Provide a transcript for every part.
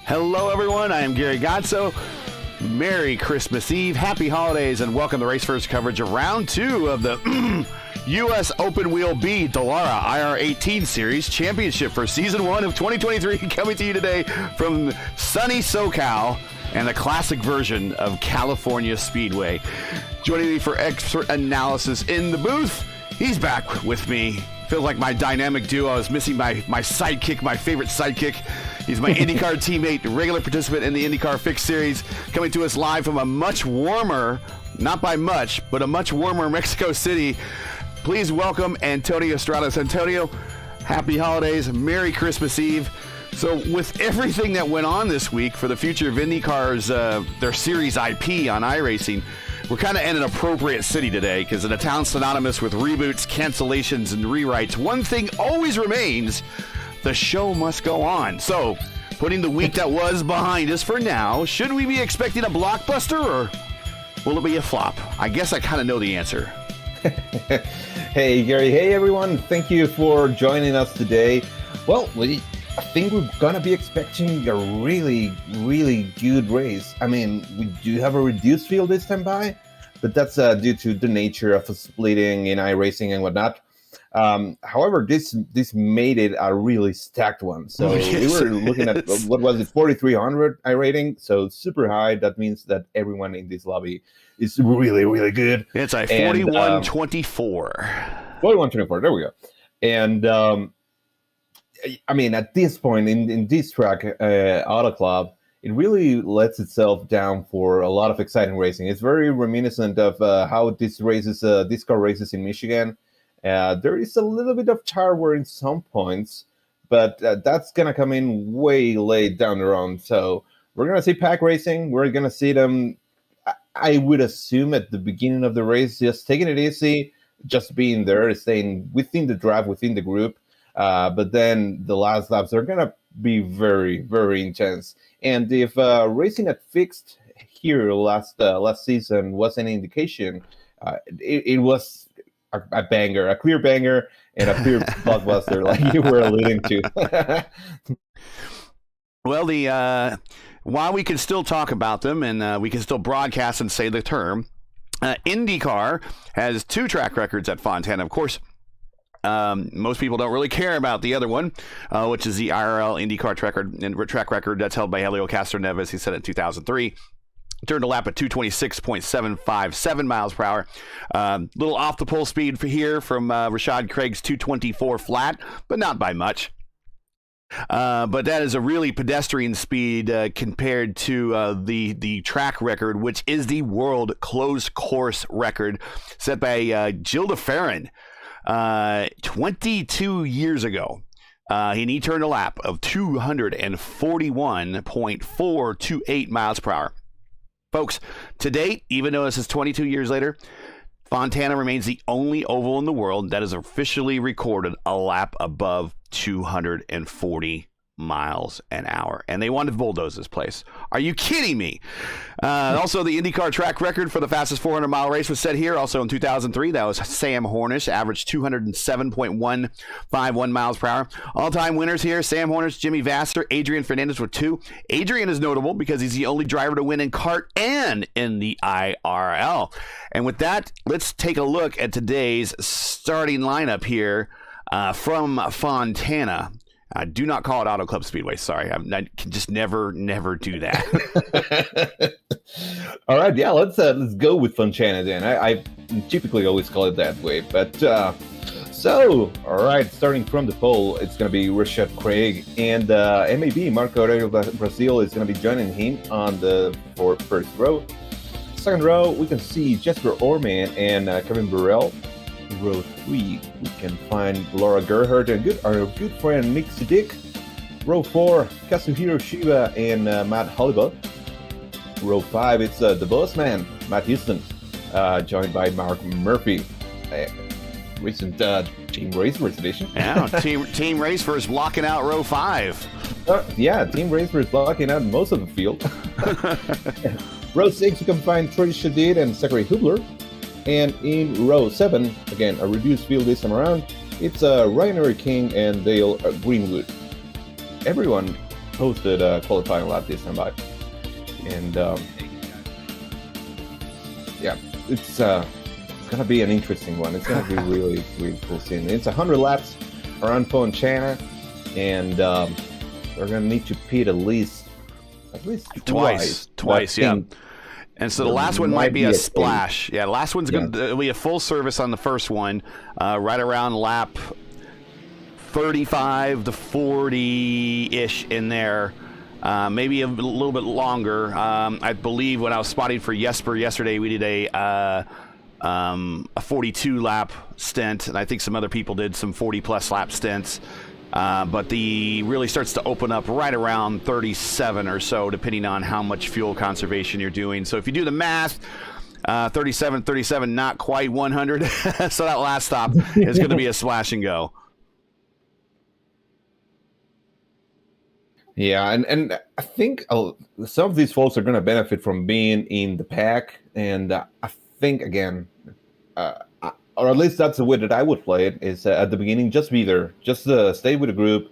Hello, everyone. I am Gary Godso. Merry Christmas Eve, happy holidays, and welcome to Race First coverage of round 2 of the U.S. Open Wheel B Dallara IR18 Series Championship for Season 1 of 2023, coming to you today from sunny SoCal and the classic version of California Speedway. Joining me for expert analysis in the booth, he's back with me. Feels like my dynamic duo. I was missing my sidekick, my favorite sidekick. He's my IndyCar teammate, regular participant in the IndyCar Fix Series, coming to us live from a much warmer, not by much, but a much warmer Mexico City. Please welcome Antonio Estradas. Antonio, happy holidays, Merry Christmas Eve. So with everything that went on this week for the future of IndyCar's, their Series IP on iRacing, we're kind of in an appropriate city today because in a town synonymous with reboots, cancellations, and rewrites, one thing always remains: the show must go on. So, putting the week that was behind us for now, should we be expecting a blockbuster or will it be a flop? I guess I kind of know the answer. Hey, Gary. Hey, everyone. Thank you for joining us today. Well, I think we're going to be expecting a really, really good race. I mean, we do have a reduced field this time by, but that's due to the nature of the splitting in iRacing and whatnot. However, this made it a really stacked one. So we were looking at, what was it, 4,300 iRating, so super high. That means that everyone in this lobby is really, really good. It's a 4124. 4124, there we go. And I mean, at this point in this track, Auto Club, it really lets itself down for a lot of exciting racing. It's very reminiscent of how this car races in Michigan. There is a little bit of hardware in some points, but that's going to come in way late down the road. So we're going to see pack racing. We're going to see them, I would assume, at the beginning of the race, just taking it easy, just being there, staying within the draft, within the group. But then the last laps are going to be very, very intense. And if racing at fixed here last season was any indication, it was a banger, a clear banger, and a clear blockbuster like you were alluding to. Well, while we can still talk about them and we can still broadcast and say the term, IndyCar has 2 track records at Fontana. Of course, most people don't really care about the other one, which is the IRL IndyCar track record that's held by Helio Castroneves. He set it in 2003. Turned a lap at 226.757 miles per hour. Little off the pole speed for here from Rashad Craig's 224 flat, but not by much. But that is a really pedestrian speed compared to the track record, which is the world closed course record set by Gilles de Ferran 22 years ago. And he turned a lap of 241.428 miles per hour. Folks, to date, even though this is 22 years later, Fontana remains the only oval in the world that has officially recorded a lap above 240 miles an hour. And they wanted to bulldoze this place. Are you kidding me? Also, the IndyCar track record for the fastest 400-mile race was set here. Also in 2003, that was Sam Hornish, averaged 207.151 miles per hour. All-time winners here: Sam Hornish, Jimmy Vasser, Adrian Fernandez with 2. Adrian is notable because he's the only driver to win in kart and in the IRL. And with that, let's take a look at today's starting lineup here from Fontana. Do not call it Auto Club Speedway. Sorry, I can just never do that. All right, yeah, let's go with Fontana then. I typically always call it that way, but so all right, starting from the pole, it's going to be Rashad Craig, and MAB Marco Aurelio Brazil is going to be joining him on the first row. Second row, we can see Jesper Orman and Kevin Burrell. Row 3, we can find Laura Gerhardt and our good friend Nick Siddick. Row 4, Kazuhiro Shiba and Matt Hollibuck. Row 5, it's the boss man, Matt Houston, joined by Mark Murphy. Recent Team Racers edition. Yeah, Team Racers blocking out row 5. Yeah, Team Racers blocking out most of the field. Row 6, you can find Troy Shadid and Zachary Hubler. And in row 7, again, a reduced field this time around, it's Ryan King and Dale Greenwood. Everyone hosted qualifying lap this time by. And yeah, it's gonna be an interesting one. It's gonna be really, really cool seeing. It's 100 laps around Francorchamps, and we're gonna need to pit at least twice, yeah. And so the last one might be a splash. Yeah, the last one's going to be a full service on the first one, right around lap 35 to 40-ish in there. Maybe a little bit longer. I believe when I was spotting for Jesper yesterday, we did a 42-lap stint, and I think some other people did some 40-plus lap stints. But the really starts to open up right around 37 or so, depending on how much fuel conservation you're doing. So if you do the math, 37, not quite 100. So that last stop is going to be a splash and go. Yeah, and I think some of these folks are going to benefit from being in the pack. And I think, again, or at least that's the way that I would play it, is at the beginning, just be there. Just stay with the group.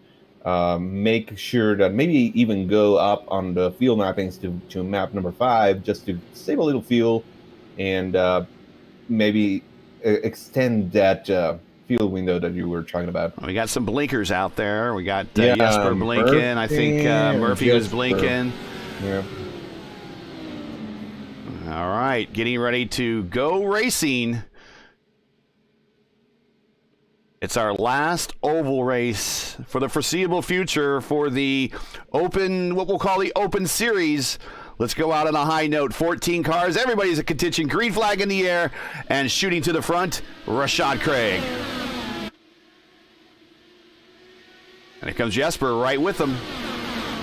Make sure that maybe even go up on the fuel mappings to map number 5, just to save a little fuel and maybe extend that fuel window that you were talking about. We got some blinkers out there. We got Jesper blinking. I think Murphy was blinking. Yeah. All right, getting ready to go racing. It's our last oval race for the foreseeable future for the open, what we'll call the Open Series. Let's go out on a high note. 14 cars. Everybody's a contention. Green flag in the air and shooting to the front, Rashad Craig. And here comes Jesper right with them.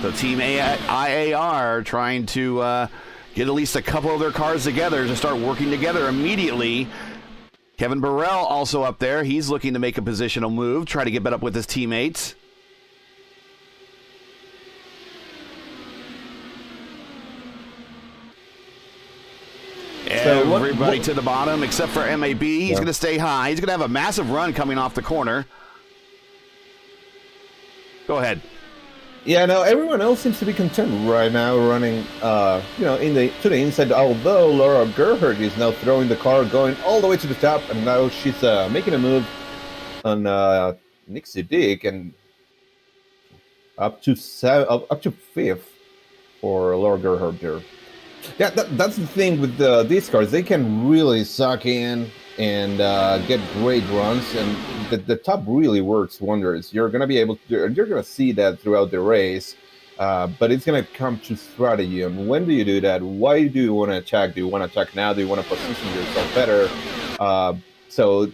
The team IAR trying to get at least a couple of their cars together to start working together immediately. Kevin Burrell also up there. He's looking to make a positional move, try to get up with his teammates. Everybody to the bottom except for MAB. He's going to stay high. He's going to have a massive run coming off the corner. Go ahead. Yeah, no, everyone else seems to be content right now, running, to the inside. Although Laura Gerhardt is now throwing the car, going all the way to the top, and now she's making a move on Nixie Dick, and up to 5th for Laura Gerhardt there. Yeah, that's the thing with these cars; they can really suck in and get great runs, and the top really works wonders. You're gonna be able to, you're gonna see that throughout the race, but it's gonna come to strategy. And when do you do that? Why do you want to attack? Do you want to attack now? Do you want to position yourself better? So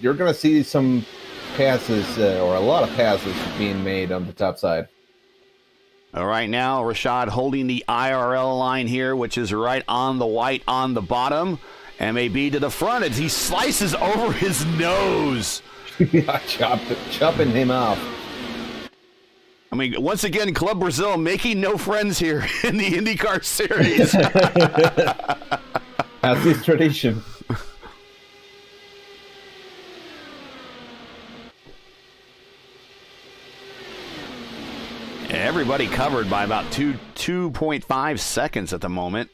you're gonna see some passes or a lot of passes being made on the top side. All right, now Rashad holding the IRL line here, which is right on the white on the bottom. MAB to the front as he slices over his nose. Chopping him off. I mean, once again, Club Brazil making no friends here in the IndyCar Series. That's his tradition. Everybody covered by about 2.5 seconds at the moment.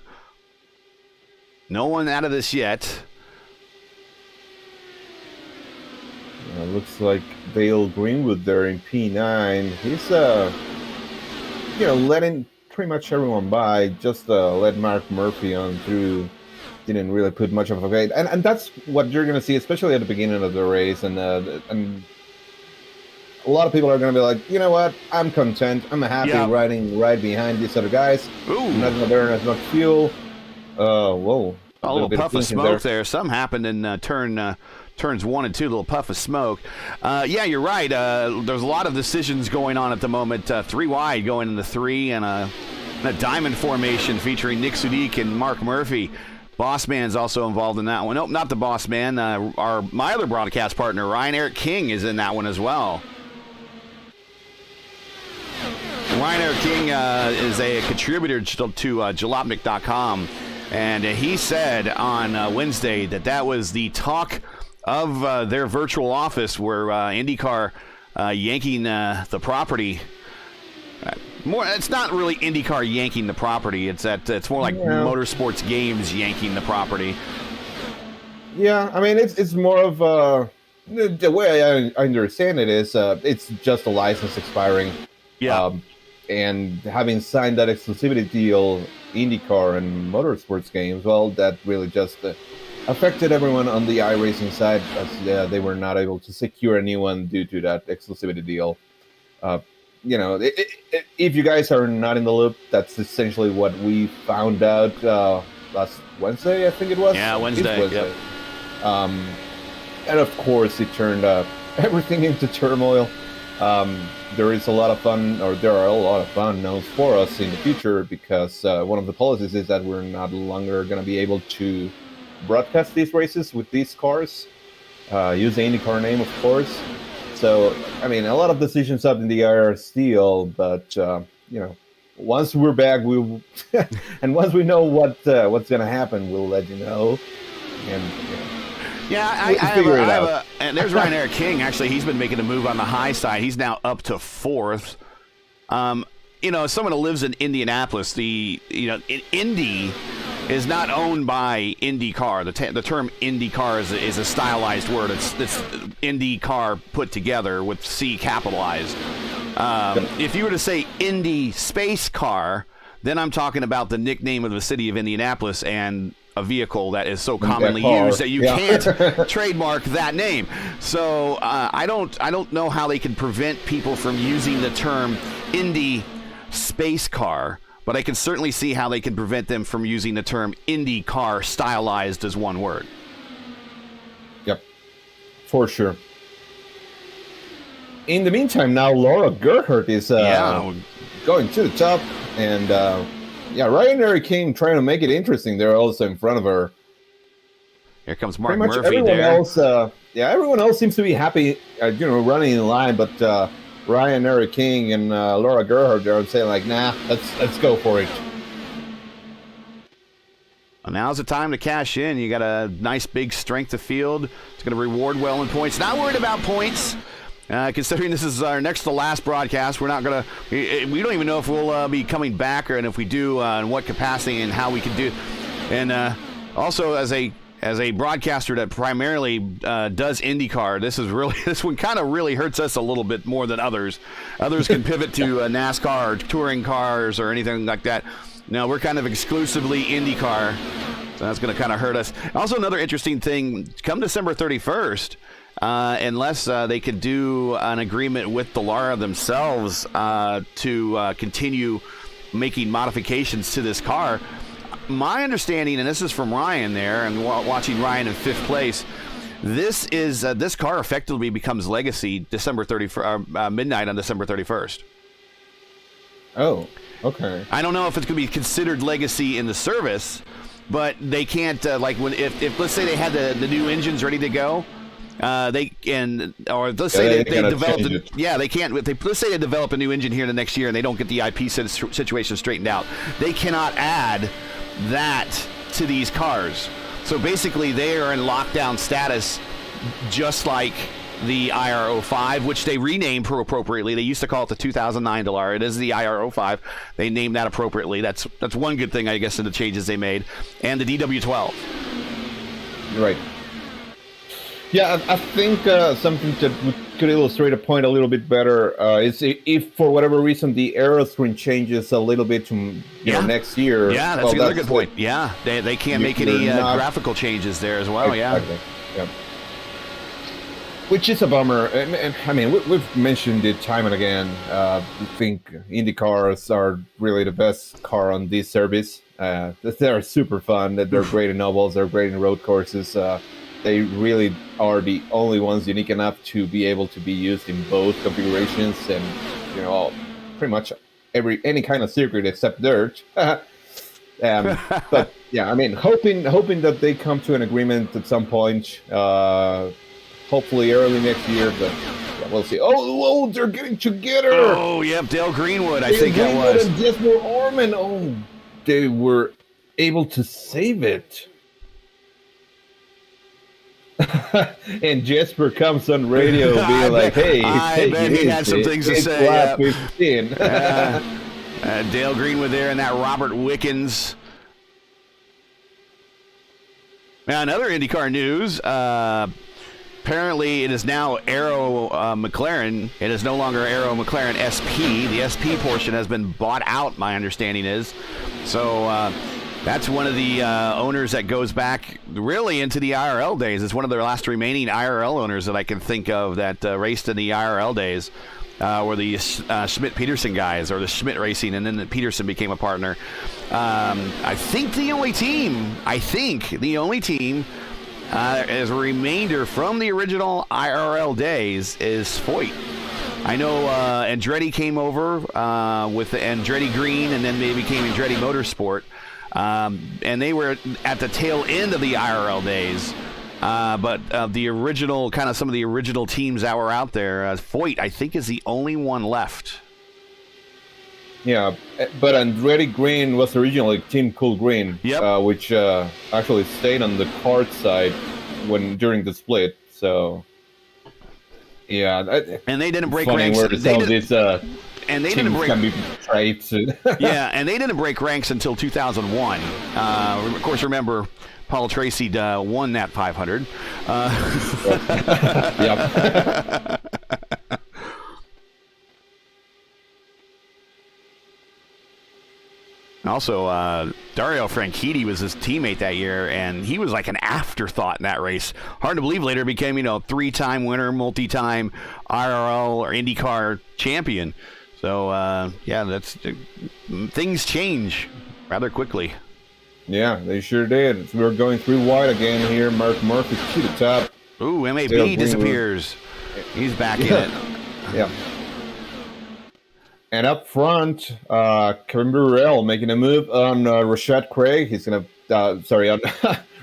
No one out of this yet. Looks like Dale Greenwood there in P9. He's, letting pretty much everyone by. Just let Mark Murphy on through. Didn't really put much of a weight, and that's what you're going to see, especially at the beginning of the race. And a lot of people are going to be like, you know what? I'm content. I'm happy riding right behind these other guys. Ooh. I'm not going to burn as much fuel. Whoa. A little puff of smoke there. Something happened in turns 1 and 2, a little puff of smoke. Yeah, you're right. There's a lot of decisions going on at the moment. 3 wide going into 3 and a diamond formation featuring Nick Sudik and Mark Murphy. Boss Man's also involved in that one. Nope, not the Boss Man. My other broadcast partner, Ryan Eric King, is in that one as well. Ryan Eric King is a contributor to Jalopnik.com. And he said on Wednesday that was the talk of their virtual office where IndyCar yanking the property. more. It's not really IndyCar yanking the property. It's more like motorsports games yanking the property. Yeah, I mean it's more of the way I understand it is it's just a license expiring. Yeah. And having signed that exclusivity deal, IndyCar and motorsports games, well, that really just affected everyone on the iRacing side, as they were not able to secure a new one due to that exclusivity deal. If you guys are not in the loop, that's essentially what we found out last Wednesday, I think it was. Yeah, Wednesday. Yep. And of course, it turned everything into turmoil. There are a lot of fun notes for us in the future because one of the policies is that we're not longer going to be able to broadcast these races with these cars, use the IndyCar name, of course. So, I mean, a lot of decisions up in the air still, but once we're back, and once we know what's going to happen, we'll let you know. And and there's Ryan Eric King. Actually, he's been making a move on the high side. He's now up to 4th. As someone who lives in Indianapolis, Indy is not owned by IndyCar. The term IndyCar is a stylized word. It's IndyCar put together with C capitalized. If you were to say Indy Space Car, then I'm talking about the nickname of the city of Indianapolis and a vehicle that is so commonly used that you can't trademark that name. So I don't know how they can prevent people from using the term Indy Space Car, but I can certainly see how they can prevent them from using the term IndyCar stylized as one word. Yep, for sure. In the meantime, now Laura Gerhardt is going to the top, and Ryan Eric King trying to make it interesting. They're also in front of her. Here comes Mark Murphy there. Everyone else seems to be happy, running in line, but Ryan Eric King and Laura Gerhardt, they're saying like, nah, let's go for it. Well, now's the time to cash in. You got a nice big strength of field. It's going to reward well in points. Not worried about points. Considering this is our next to last broadcast, we don't even know if we'll be coming back, and if we do, in what capacity and how we can do. And also, as a broadcaster that primarily does IndyCar, this one kind of really hurts us a little bit more than others. Others can pivot to NASCAR or touring cars or anything like that. Now we're kind of exclusively IndyCar, so that's going to kind of hurt us. Also, another interesting thing: come December 31st. Unless they could do an agreement with Dallara themselves to continue making modifications to this car. My understanding, and this is from Ryan there, and watching Ryan in 5th place, this car effectively becomes legacy December 31st, midnight on December 31st. Oh, okay. I don't know if it's going to be considered legacy in the service, but they can't if let's say they had the new engines ready to go. They developed. They can't. Let's say they develop a new engine here the next year, and they don't get the IP situation straightened out. They cannot add that to these cars. So basically, they are in lockdown status, just like the IR05, which they renamed appropriately. They used to call it the 2009 Dallara. It is the IR05. They named that appropriately. That's one good thing, I guess, in the changes they made, and the DW12. Right. Yeah, I think something that could illustrate a point a little bit better is if for whatever reason the aero screen changes a little bit to next year. Yeah, that's another good point. Yeah, they can't make any graphical changes there as well. Exactly. Yeah. Which is a bummer. And I mean, we've mentioned it time and again. I think IndyCars are really the best car on this service. They're super fun. They're great in ovals. They're great in road courses. They really are the only ones unique enough to be able to be used in both configurations and, pretty much any kind of circuit except dirt. But yeah, I mean, hoping that they come to an agreement at some point, hopefully early next year, but yeah, we'll see. Oh, they're getting together. Oh, yep, Dale Greenwood, I think that was. And Jesper Orman. Oh, they were able to save it. And Jesper comes on radio being like, hey, I bet he had some things to say. Lap 15. Dale Greenwood there, and that Robert Wickens. Now, another IndyCar news. Apparently, it is now Aero McLaren. It is no longer Aero McLaren SP. The SP portion has been bought out, my understanding is. So that's one of the owners that goes back really into the IRL days. It's one of the last remaining IRL owners that I can think of that raced in the IRL days. Were the Schmidt-Peterson guys, or the Schmidt Racing, and then Peterson became a partner. I think the only team as a remainder from the original IRL days is Foyt. I know Andretti came over with the Andretti Green, and then they became Andretti Motorsport. And they were at the tail end of the IRL days. But the original, kind of some of the original teams that were out there, Foyt, I think, is the only one left. Yeah, but Andretti Green was originally Team Cool Green, yep. Which actually stayed on the kart side during the split. So, yeah. And they didn't break funny ranks. Where some of these and they teams didn't break. Can be traits. Yeah, and they didn't break ranks until 2001. Of course, remember, Paul Tracy won that 500. Yep. Also, Dario Franchitti was his teammate that year, and he was like an afterthought in that race. Hard to believe later became, 3-time winner, multi-time IRL or IndyCar champion. So, things change rather quickly. Yeah, they sure did. We're going through wide again here. Mark Murphy to the top. Ooh, MAB disappears. He's back in it. Yeah. And up front, Kevin Burrell making a move on Rashad Craig. He's going to, on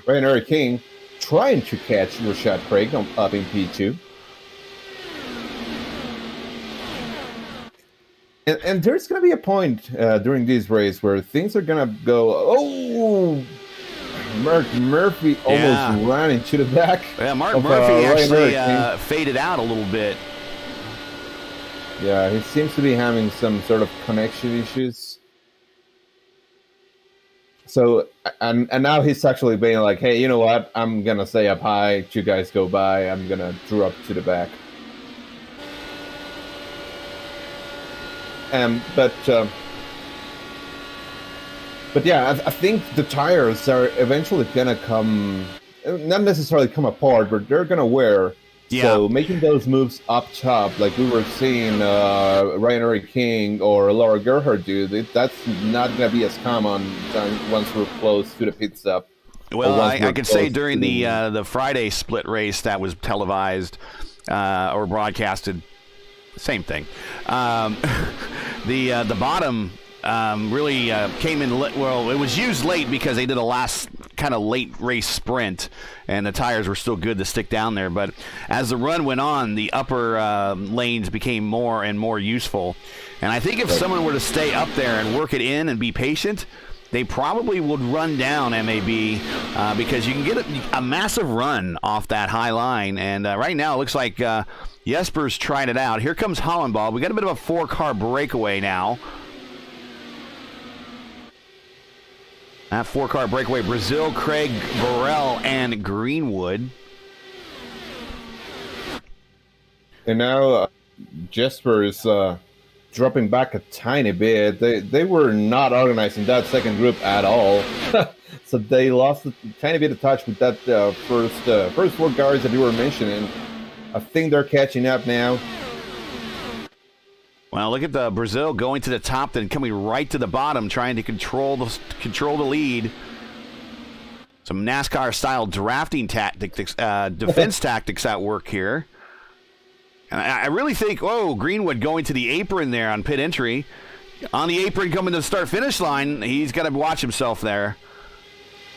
Ryan King, trying to catch Rashad Craig up in P2. And there's going to be a point during this race where things are going to go, Mark Murphy almost ran into the back. Yeah, Mark Murphy actually faded out a little bit. Yeah, he seems to be having some sort of connection issues. So, and now he's actually being like, hey, you know what? I'm going to stay up high. You guys go by. I'm going to drop to the back. But yeah, I think the tires are eventually going to come, not necessarily come apart, but they're going to wear. Yeah. So making those moves up top, like we were seeing Ryan King or Laura Gerhardt do, that's not going to be as common once we're close to the pit stop. Well, I could say during the Friday split race that was televised or broadcasted, same thing. The bottom really came in. Well, it was used late because they did a last kind of late race sprint, and the tires were still good to stick down there. But as the run went on, the upper lanes became more and more useful. And I think if someone were to stay up there and work it in and be patient, they probably would run down MAB because you can get a massive run off that high line. And right now it looks like Jesper's tried it out. Here comes Hollenball. We got a bit of a 4-car breakaway now. That 4-car breakaway, Brazil, Craig, Burrell, and Greenwood. And now Jesper is dropping back a tiny bit. They were not organizing that second group at all. So they lost a tiny bit of touch with that first 4 guys that you were mentioning. I think they're catching up now. Well, look at the Brazil going to the top, then coming right to the bottom, trying to control the lead. Some NASCAR-style drafting tactics, defense tactics at work here. And I really think, Greenwood going to the apron there on pit entry. On the apron coming to the start-finish line, he's got to watch himself there.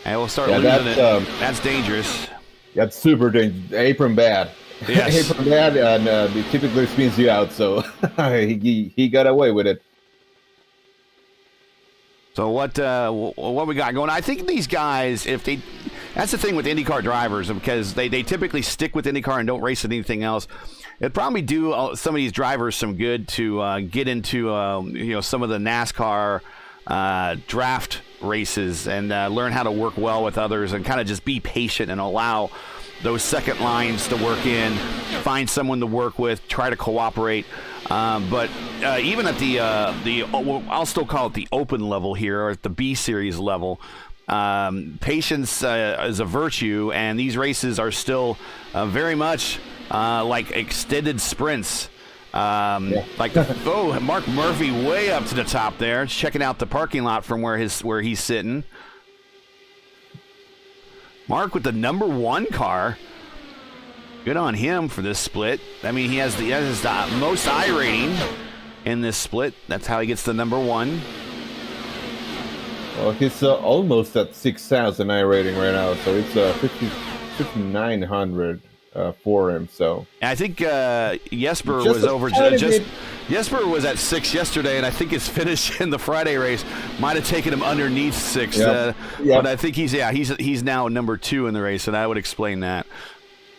And we'll start losing it. That's dangerous. That's super dangerous. Apron bad. Yes. Apron bad, and it typically spins you out, so he got away with it. So what we got going? I think these guys, that's the thing with IndyCar drivers, because they typically stick with IndyCar and don't race at anything else. it'd probably do some of these drivers some good to get into some of the NASCAR draft races and learn how to work well with others and kind of just be patient and allow those second lines to work in, find someone to work with, try to cooperate. But even at the I'll still call it the open level here, or at the B series level, patience is a virtue, and these races are still very much like extended sprints. Mark Murphy way up to the top there, checking out the parking lot from where he's sitting. Mark with the number 1 car. Good on him for this split. I mean, he has the most I rating in this split. That's how he gets the number 1. Well, he's almost at 6,000 I rating right now, so it's 5,900 for him. So I think Jesper was over. Jesper was at 6 yesterday, and I think his finish in the Friday race might have taken him underneath 6. But I think he's now number 2 in the race, and I would explain that.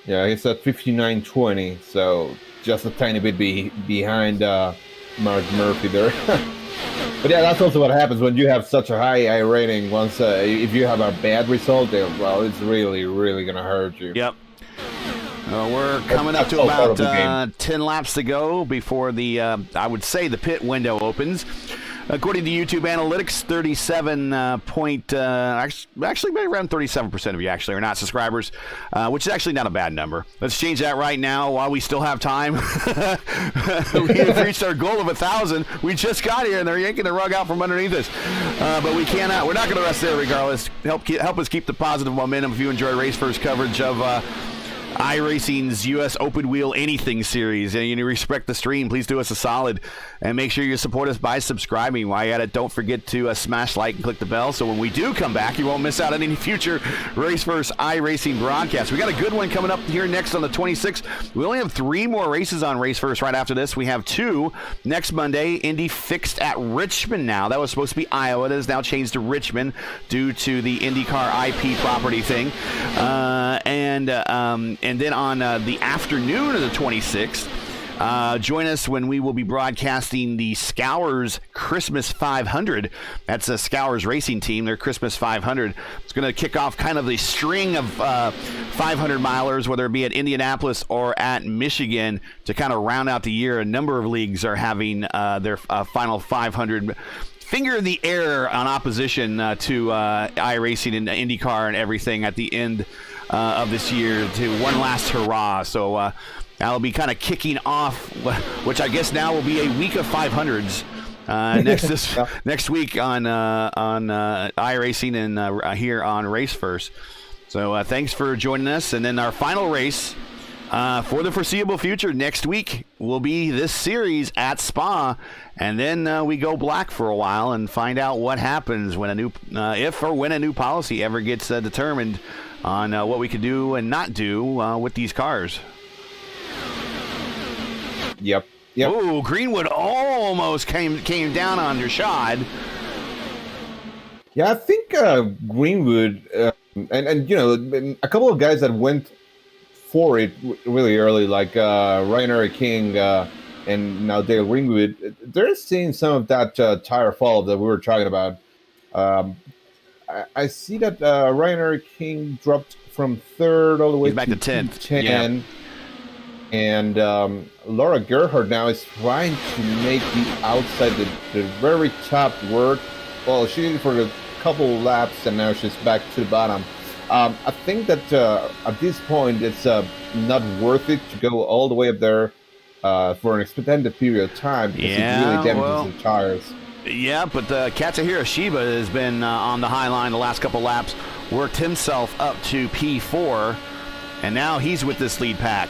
Yeah, he's at 5,920, so just a tiny bit behind Mark Murphy there. But yeah, that's also what happens when you have such a high I rating. Once if you have a bad result, it's really, really going to hurt you. Yep. We're coming up to about 10 laps to go before the, I would say, the pit window opens. According to YouTube Analytics, 37 maybe around 37% of you actually are not subscribers, which is actually not a bad number. Let's change that right now while we still have time. We have reached our goal of 1,000. We just got here, and they're yanking the rug out from underneath us. But we cannot. We're not going to rest there regardless. Help us keep the positive momentum if you enjoy Race First coverage of iRacing's U.S. Open Wheel Anything Series, and you respect the stream, please do us a solid and make sure you support us by subscribing. While you're at it, don't forget to smash like and click the bell so when we do come back, you won't miss out on any future Race First iRacing broadcasts. We got a good one coming up here next on the 26th. We only have 3 more races on Race First right after this. We have 2 next Monday. Indy fixed at Richmond now. That was supposed to be Iowa. That is now changed to Richmond due to the IndyCar IP property thing. And then on the afternoon of the 26th, join us when we will be broadcasting the Scours Christmas 500. That's a Scours racing team, their Christmas 500. It's going to kick off kind of the string of 500 milers, whether it be at Indianapolis or at Michigan, to kind of round out the year. A number of leagues are having their final 500 finger in the air on opposition to iRacing and IndyCar and everything at the end of this year to one last hurrah. So that'll be kind of kicking off, which I guess now will be a week of 500s next week on iRacing and here on Race First. So thanks for joining us. And then our final race for the foreseeable future next week will be this series at Spa, and then we go black for a while and find out what happens when a new, if or when a new policy ever gets determined on what we can do and not do with these cars. Yep. Oh, Greenwood almost came down on Rashad. Yeah, I think Greenwood and a couple of guys that went for it really early, like Ryan King and now Dale Greenwood, they're seeing some of that tire fall that we were talking about. I see that Ryan King dropped from 3rd all the way back to 10th. 10. Yeah. And Laura Gerhardt now is trying to make the outside, the very top work. Well, she did it for a couple laps, and now she's back to the bottom. I think that at this point, it's not worth it to go all the way up there for an extended period of time because it really damages the tires. Yeah, but Katsuhiro Shiba has been on the high line the last couple laps, worked himself up to P4, and now he's with this lead pack.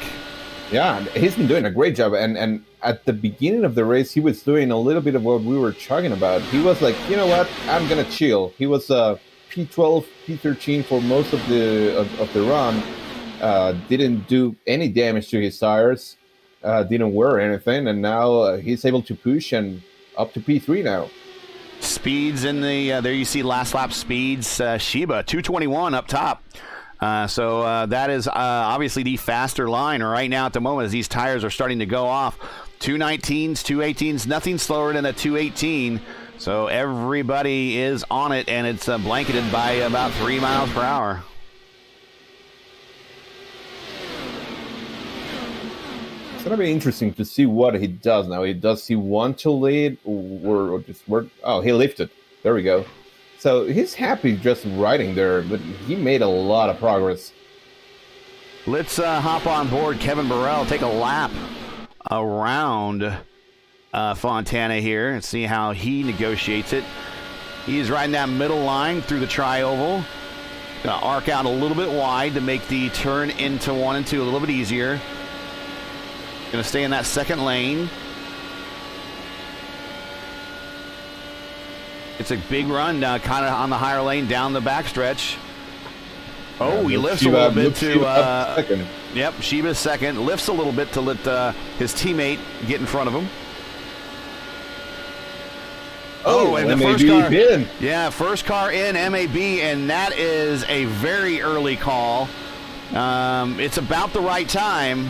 Yeah, he's been doing a great job. And at the beginning of the race, he was doing a little bit of what we were talking about. He was like, you know what, I'm going to chill. He was P12, P13 for most of the run. Didn't do any damage to his tires. Didn't wear anything. And now he's able to push and up to P3 now. Speeds in the, there you see last lap speeds. Shiba, 221 up top. So that is obviously the faster line right now at the moment as these tires are starting to go off. 219s, 218s, nothing slower than a 218. So everybody is on it, and it's blanketed by about 3 miles per hour. It's going to be interesting to see what he does now. Does he want to lead or just work? Oh, he lifted. There we go. So he's happy just riding there, but he made a lot of progress. Let's hop on board Kevin Burrell, take a lap around Fontana here and see how he negotiates it. He's riding that middle line through the tri-oval. Gonna arc out a little bit wide to make the turn into 1 and 2 a little bit easier. Gonna stay in that second lane. It's a big run, kind of on the higher lane down the backstretch. Oh, he lifts a little bit to second. Yep, Shiba's second. Lifts a little bit to let his teammate get in front of him. Oh, and the first car in. Yeah, first car in, MAB, and that is a very early call. It's about the right time.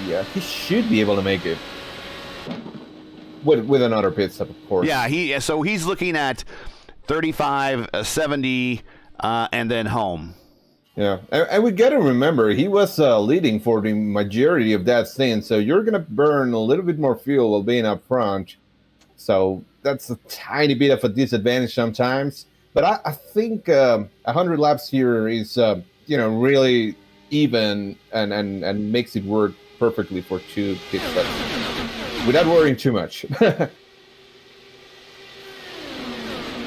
Yeah, he should be able to make it. With another pit stop, of course. Yeah, so he's looking at 35, 70, and then home. Yeah, and we got to remember, he was leading for the majority of that stint, so you're going to burn a little bit more fuel while being up front. So that's a tiny bit of a disadvantage sometimes. But I think 100 laps here is, really even and makes it work perfectly for 2 pit stops without worrying too much.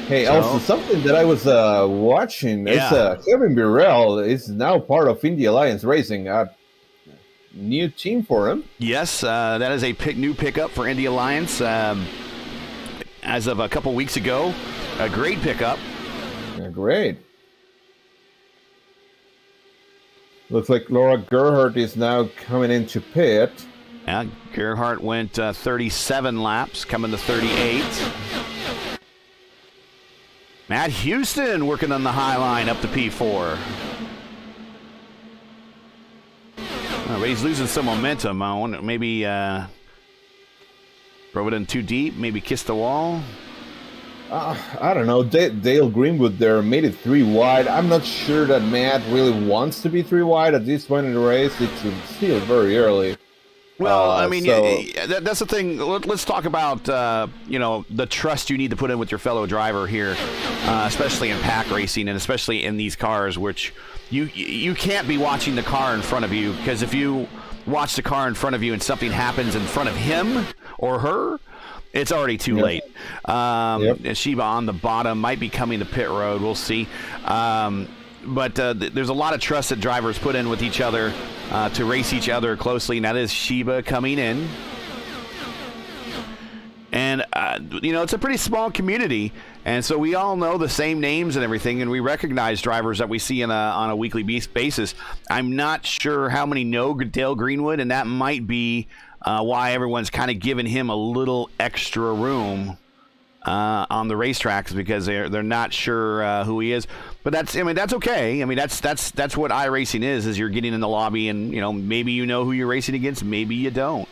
Hey, also something that I was watching is Kevin Burrell is now part of Indy Alliance Racing. New team for him. Yes, that is a new pickup for Indy Alliance as of a couple weeks ago. A great pickup. Yeah, great. Looks like Laura Gerhardt is now coming into pit. Yeah, Gerhardt went 37 laps, coming to 38. Matt Houston working on the high line up to P4. Oh, but he's losing some momentum. I wonder, maybe throw it in too deep, maybe kiss the wall. I don't know. Dale Greenwood there made it 3 wide. I'm not sure that Matt really wants to be 3 wide at this point in the race. It's still very early. Well, I mean, that's the thing. Let's talk about, the trust you need to put in with your fellow driver here, especially in pack racing and especially in these cars, which you can't be watching the car in front of you, because if you watch the car in front of you and something happens in front of him or her, it's already too late. Shiba on the bottom might be coming to pit road. We'll see. But there's a lot of trust that drivers put in with each other to race each other closely, and that is Shiba coming in. And, it's a pretty small community, and so we all know the same names and everything, and we recognize drivers that we see on a weekly basis. I'm not sure how many know Dale Greenwood, and that might be why everyone's kind of giving him a little extra room on the racetracks, because they're not sure who he is. But that's okay. I mean, that's what iRacing is you're getting in the lobby, and maybe you know who you're racing against, maybe you don't.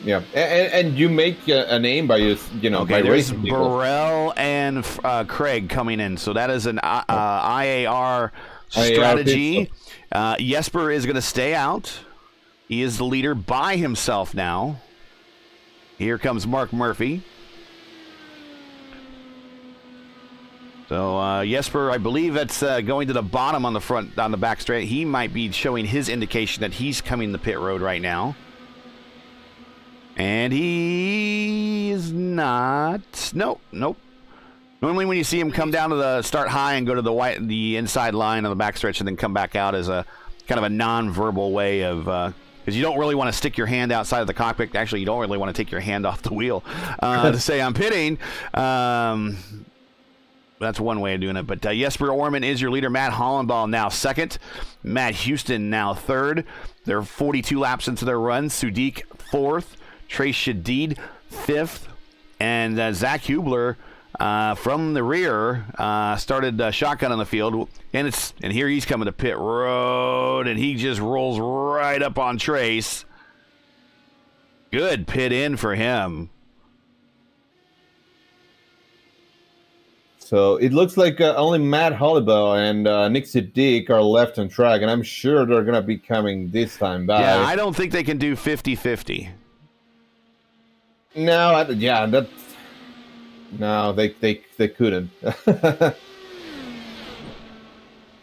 Yeah, and you make a name by by racing people. Burrell and Craig coming in, so that is an IAR strategy. Jesper is going to stay out. He is the leader by himself now. Here comes Mark Murphy. So Jesper, I believe that's going to the bottom on the back straight. He might be showing his indication that he's coming the pit road right now. And he is not. Nope. Normally when you see him come down to the start high and go to the inside line on the backstretch and then come back out as a kind of a non-verbal way of, because you don't really want to stick your hand outside of the cockpit. Actually, you don't really want to take your hand off the wheel to say I'm pitting. That's one way of doing it. But Jesper Orman is your leader. Matt Hollenbaugh now second. Matt Houston now third. They're 42 laps into their run. Sudik fourth. Trace Shadid fifth. And Zach Hubler from the rear, started shotgun on the field, and here he's coming to pit road, and he just rolls right up on Trace. Good pit in for him. So it looks like only Matt Hollibaugh and Nick Siddiq are left on track, and I'm sure they're going to be coming this time back. Yeah, I don't think they can do 50-50. No, no, they couldn't.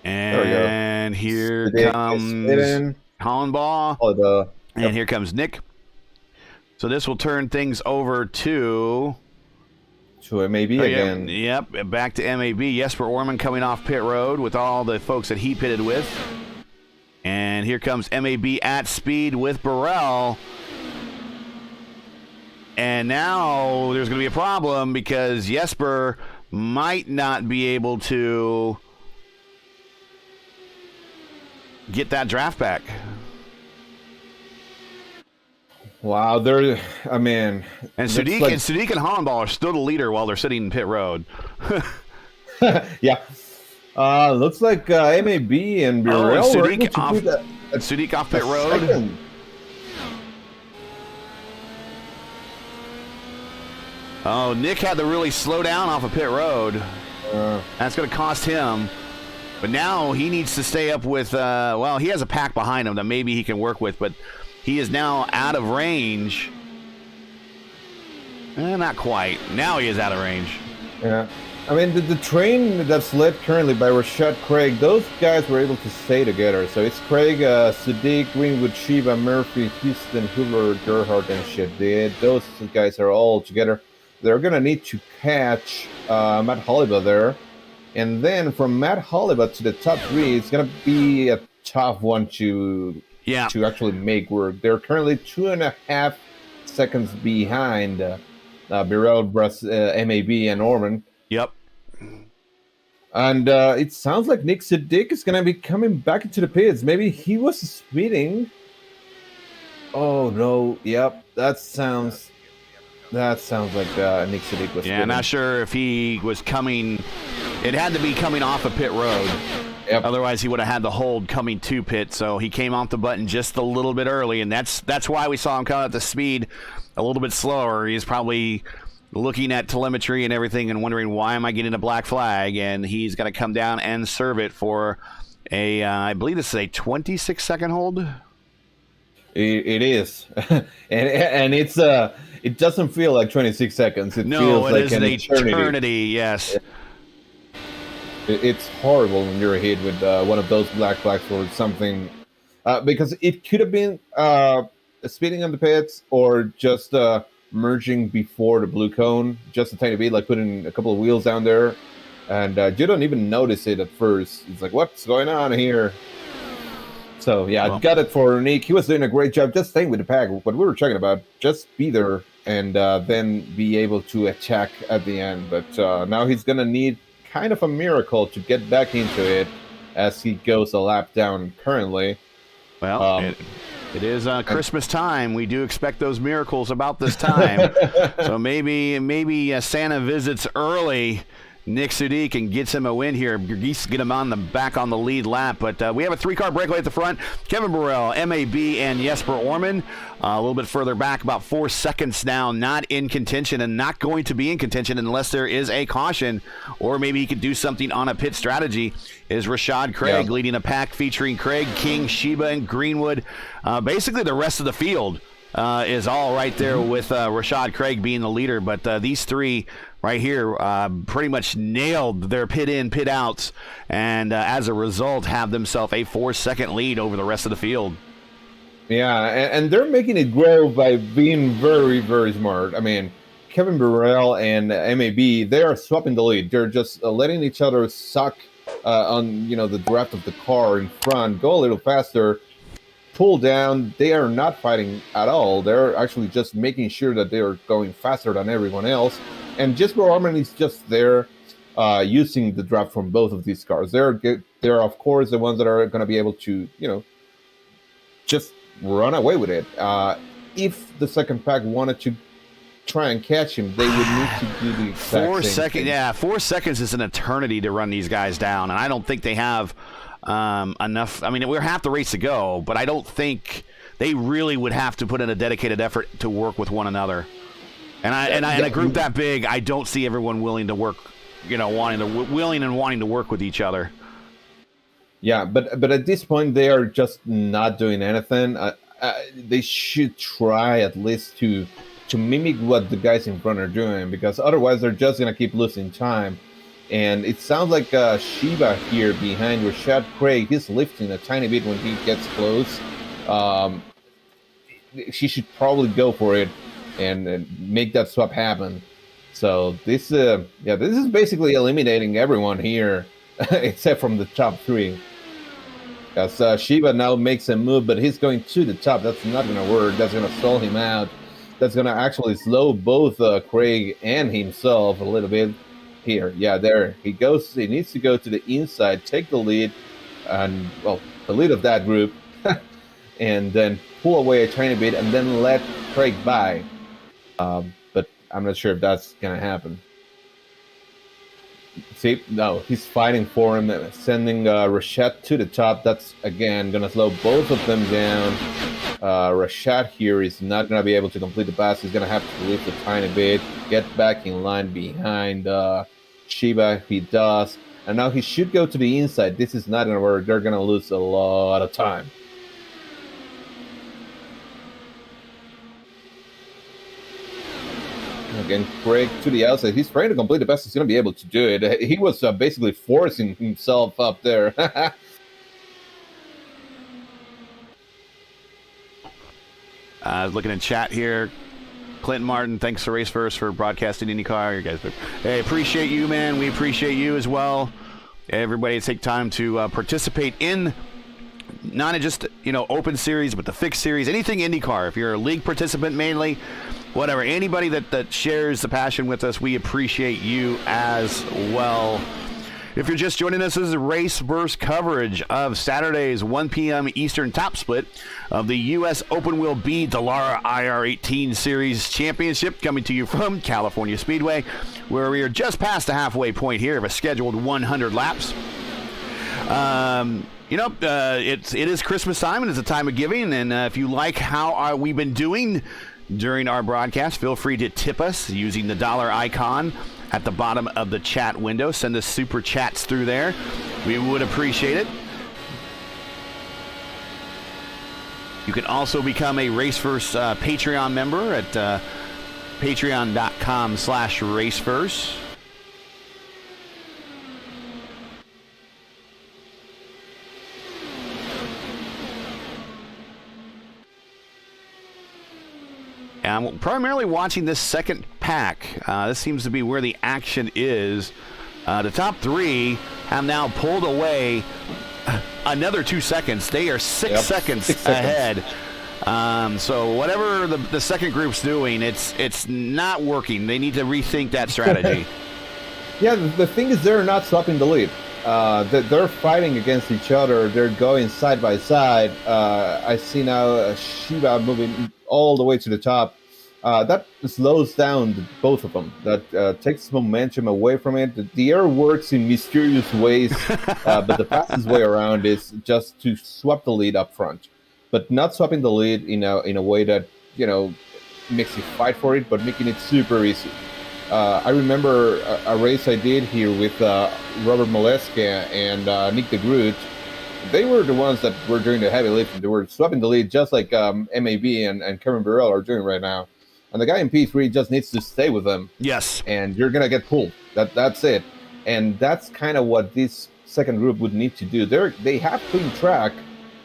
And here comes Hollenbaugh, and here comes Nick. So this will turn things over to MAB again. Yep, back to MAB. Jesper Orman coming off pit road with all the folks that he pitted with. And here comes MAB at speed with Burrell. And now there's going to be a problem because Jesper might not be able to get that draft back. Wow, and Siddiq and Hollenbaugh are still the leader while they're sitting in pit road. Yeah. Looks like MAB and Burrell Siddiq off pit road. Second. Oh, Nick had to really slow down off of pit road. That's going to cost him. But now he needs to stay up with, he has a pack behind him that maybe he can work with, but he is now out of range. Not quite. Now he is out of range. Yeah. I mean, the train that's led currently by Rashad Craig, those guys were able to stay together. So it's Craig, Siddiq, Greenwood, Shiva, Murphy, Houston, Hoover, Gerhardt, and Shadid. Those guys are all together. They're going to need to catch Matt Hollibaugh there. And then from Matt Hollibaugh to the top three, it's going to be a tough one to actually make work. They're currently 2.5 seconds behind Burrell, MAB, and Orman. Yep. And it sounds like Nick Siddiq is going to be coming back into the pits. Maybe he was speeding. Oh, no. Yep. That sounds like Nick Siddiq was speeding. Not sure if he was coming. It had to be coming off of pit road. Yep. Otherwise, he would have had the hold coming to pit. So he came off the button just a little bit early, and that's why we saw him come at the speed a little bit slower. He's probably looking at telemetry and everything and wondering, why am I getting a black flag? And he's going to come down and serve it for I believe this is a 26-second hold. It is. and it's it doesn't feel like 26 seconds. It feels like is an eternity. Yes. It's horrible when you're hit with one of those black flags or something, because it could have been speeding on the pits or just merging before the blue cone, just a tiny bit, like putting a couple of wheels down there, and you don't even notice it at first. It's like, what's going on here? So I got it for Nick. He was doing a great job just staying with the pack. What we were talking about, just be there and then be able to attack at the end. But now he's gonna need kind of a miracle to get back into it as he goes a lap down currently. Well, it is Christmas time. We do expect those miracles about this time. So maybe Santa visits early Nick Siddiq and gets him a win here. Get him back on the lead lap. But we have a 3-car breakaway at the front. Kevin Burrell, MAB, and Jesper Orman. A little bit further back, about 4 seconds now, not in contention and not going to be in contention unless there is a caution, or maybe he could do something on a pit strategy, is Rashad Craig leading a pack featuring Craig, King, Sheba, and Greenwood. Basically, the rest of the field is all right there with Rashad Craig being the leader. But these three right here pretty much nailed their pit in, pit outs, and as a result have themselves a 4-second lead over the rest of the field. Yeah, and they're making it grow by being very, very smart. I mean, Kevin Burrell and MAB, they are swapping the lead. They're just letting each other suck on the draft of the car in front, go a little faster, pull down. They are not fighting at all. They're actually just making sure that they are going faster than everyone else. And Jesper Orman is just there using the draft from both of these cars. They're of course the ones that are going to be able to, just run away with it. If the second pack wanted to try and catch him, they would need to do the exact 4 same seconds. thing. Yeah, 4 seconds is an eternity to run these guys down, and I don't think they have enough. I mean, we're half the race to go, but I don't think they really would have to put in a dedicated effort to work with one another. And in a group that big, I don't see everyone willing to work, willing and wanting to work with each other. Yeah, but at this point, they are just not doing anything. They should try at least to mimic what the guys in front are doing, because otherwise they're just going to keep losing time. And it sounds like Shiba here behind Rashad Craig, he's lifting a tiny bit when he gets close. She should probably go for it and make that swap happen. So this is basically eliminating everyone here except from the top three. Because Shiba now makes a move, but he's going to the top. That's not going to work. That's going to stall him out. That's going to actually slow both Craig and himself a little bit. Here, yeah, there he goes. He needs to go to the inside, take the lead, and the lead of that group, and then pull away a tiny bit, and then let Craig by. But I'm not sure if that's gonna happen. See, no, he's fighting for him, sending Rashad to the top. That's again gonna slow both of them down. Rashad here is not gonna be able to complete the pass. He's gonna have to lift a tiny bit, get back in line behind Shiba. He does, and now he should go to the inside. This is not gonna work. They're gonna lose a lot of time. Again, Craig to the outside. He's trying to complete the pass. He's going to be able to do it. He was basically forcing himself up there. Looking in chat here. Clinton Martin, thanks to Race First for broadcasting IndyCar. You guys, hey, appreciate you, man. We appreciate you as well. Everybody take time to participate in not just open series, but the fixed series, anything IndyCar. If you're a league participant mainly, whatever, anybody that shares the passion with us, we appreciate you as well. If you're just joining us, this is Race Verse coverage of Saturday's 1 p.m. Eastern top split of the U.S. Open Wheel B Dallara IR18 Series Championship, coming to you from California Speedway, where we are just past the halfway point here of a scheduled 100 laps. It is Christmas time, and it's a time of giving, and if you like how we've been doing during our broadcast, feel free to tip us using the dollar icon at the bottom of the chat window. Send us super chats through there. We would appreciate it. You can also become a RaceFirst Patreon member at patreon.com/RaceFirst. I'm primarily watching this second pack. This seems to be where the action is. The top three have now pulled away another 2 seconds. They are 6 seconds ahead. So whatever the second group's doing, it's not working. They need to rethink that strategy. Yeah, the thing is they're not swapping the lead. They're fighting against each other. They're going side by side. I see now Shiba moving all the way to the top. That slows down both of them. That takes momentum away from it. The air works in mysterious ways, but the fastest way around is just to swap the lead up front, but not swapping the lead in a way that makes you fight for it, but making it super easy. I remember a race I did here with Robert Molesca and Nick de Groot. They were the ones that were doing the heavy lifting. They were swapping the lead just like MAB and Kevin Burrell are doing right now. And the guy in P3 just needs to stay with them. Yes. And you're going to get pulled. That's it. And that's kind of what this second group would need to do. They have clean track,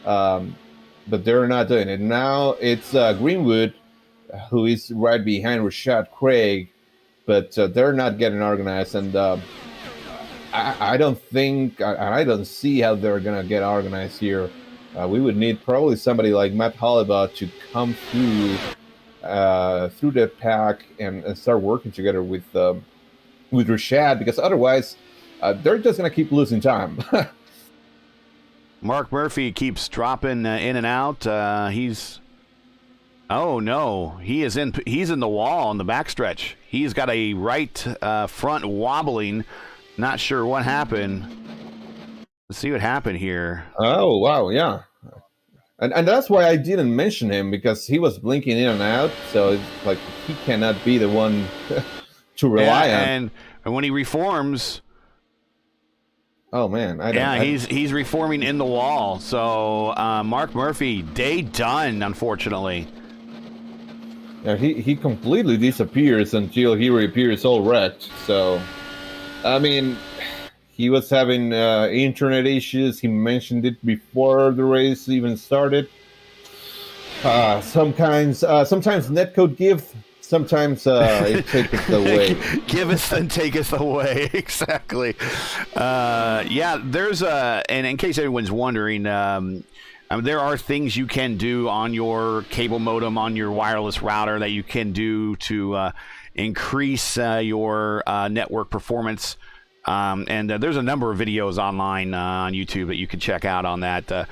but they're not doing it. Now it's Greenwood, who is right behind Rashad Craig, but they're not getting organized. And I don't see how they're going to get organized here. We would need probably somebody like Matt Holliba to come through the pack and start working together with Rashad, because otherwise they're just going to keep losing time. Mark Murphy keeps dropping in and out. He's Oh no, he's in the wall on the backstretch. He's got a right front wobbling. Not sure what happened. Let's see what happened here. Oh wow, yeah. And that's why I didn't mention him, because he was blinking in and out. So it's like he cannot be the one to rely on. And when he reforms, oh man, he's reforming in the wall. So Mark Murphy, day done, unfortunately. Yeah, he completely disappears until he reappears all wrecked. So, I mean, he was having internet issues. He mentioned it before the race even started. Sometimes netcode give. Sometimes it takes us away. Give us and take us away. Exactly. There's and in case anyone's wondering, there are things you can do on your cable modem, on your wireless router, that you can do to increase your network performance. And there's a number of videos online on YouTube that you can check out on that. A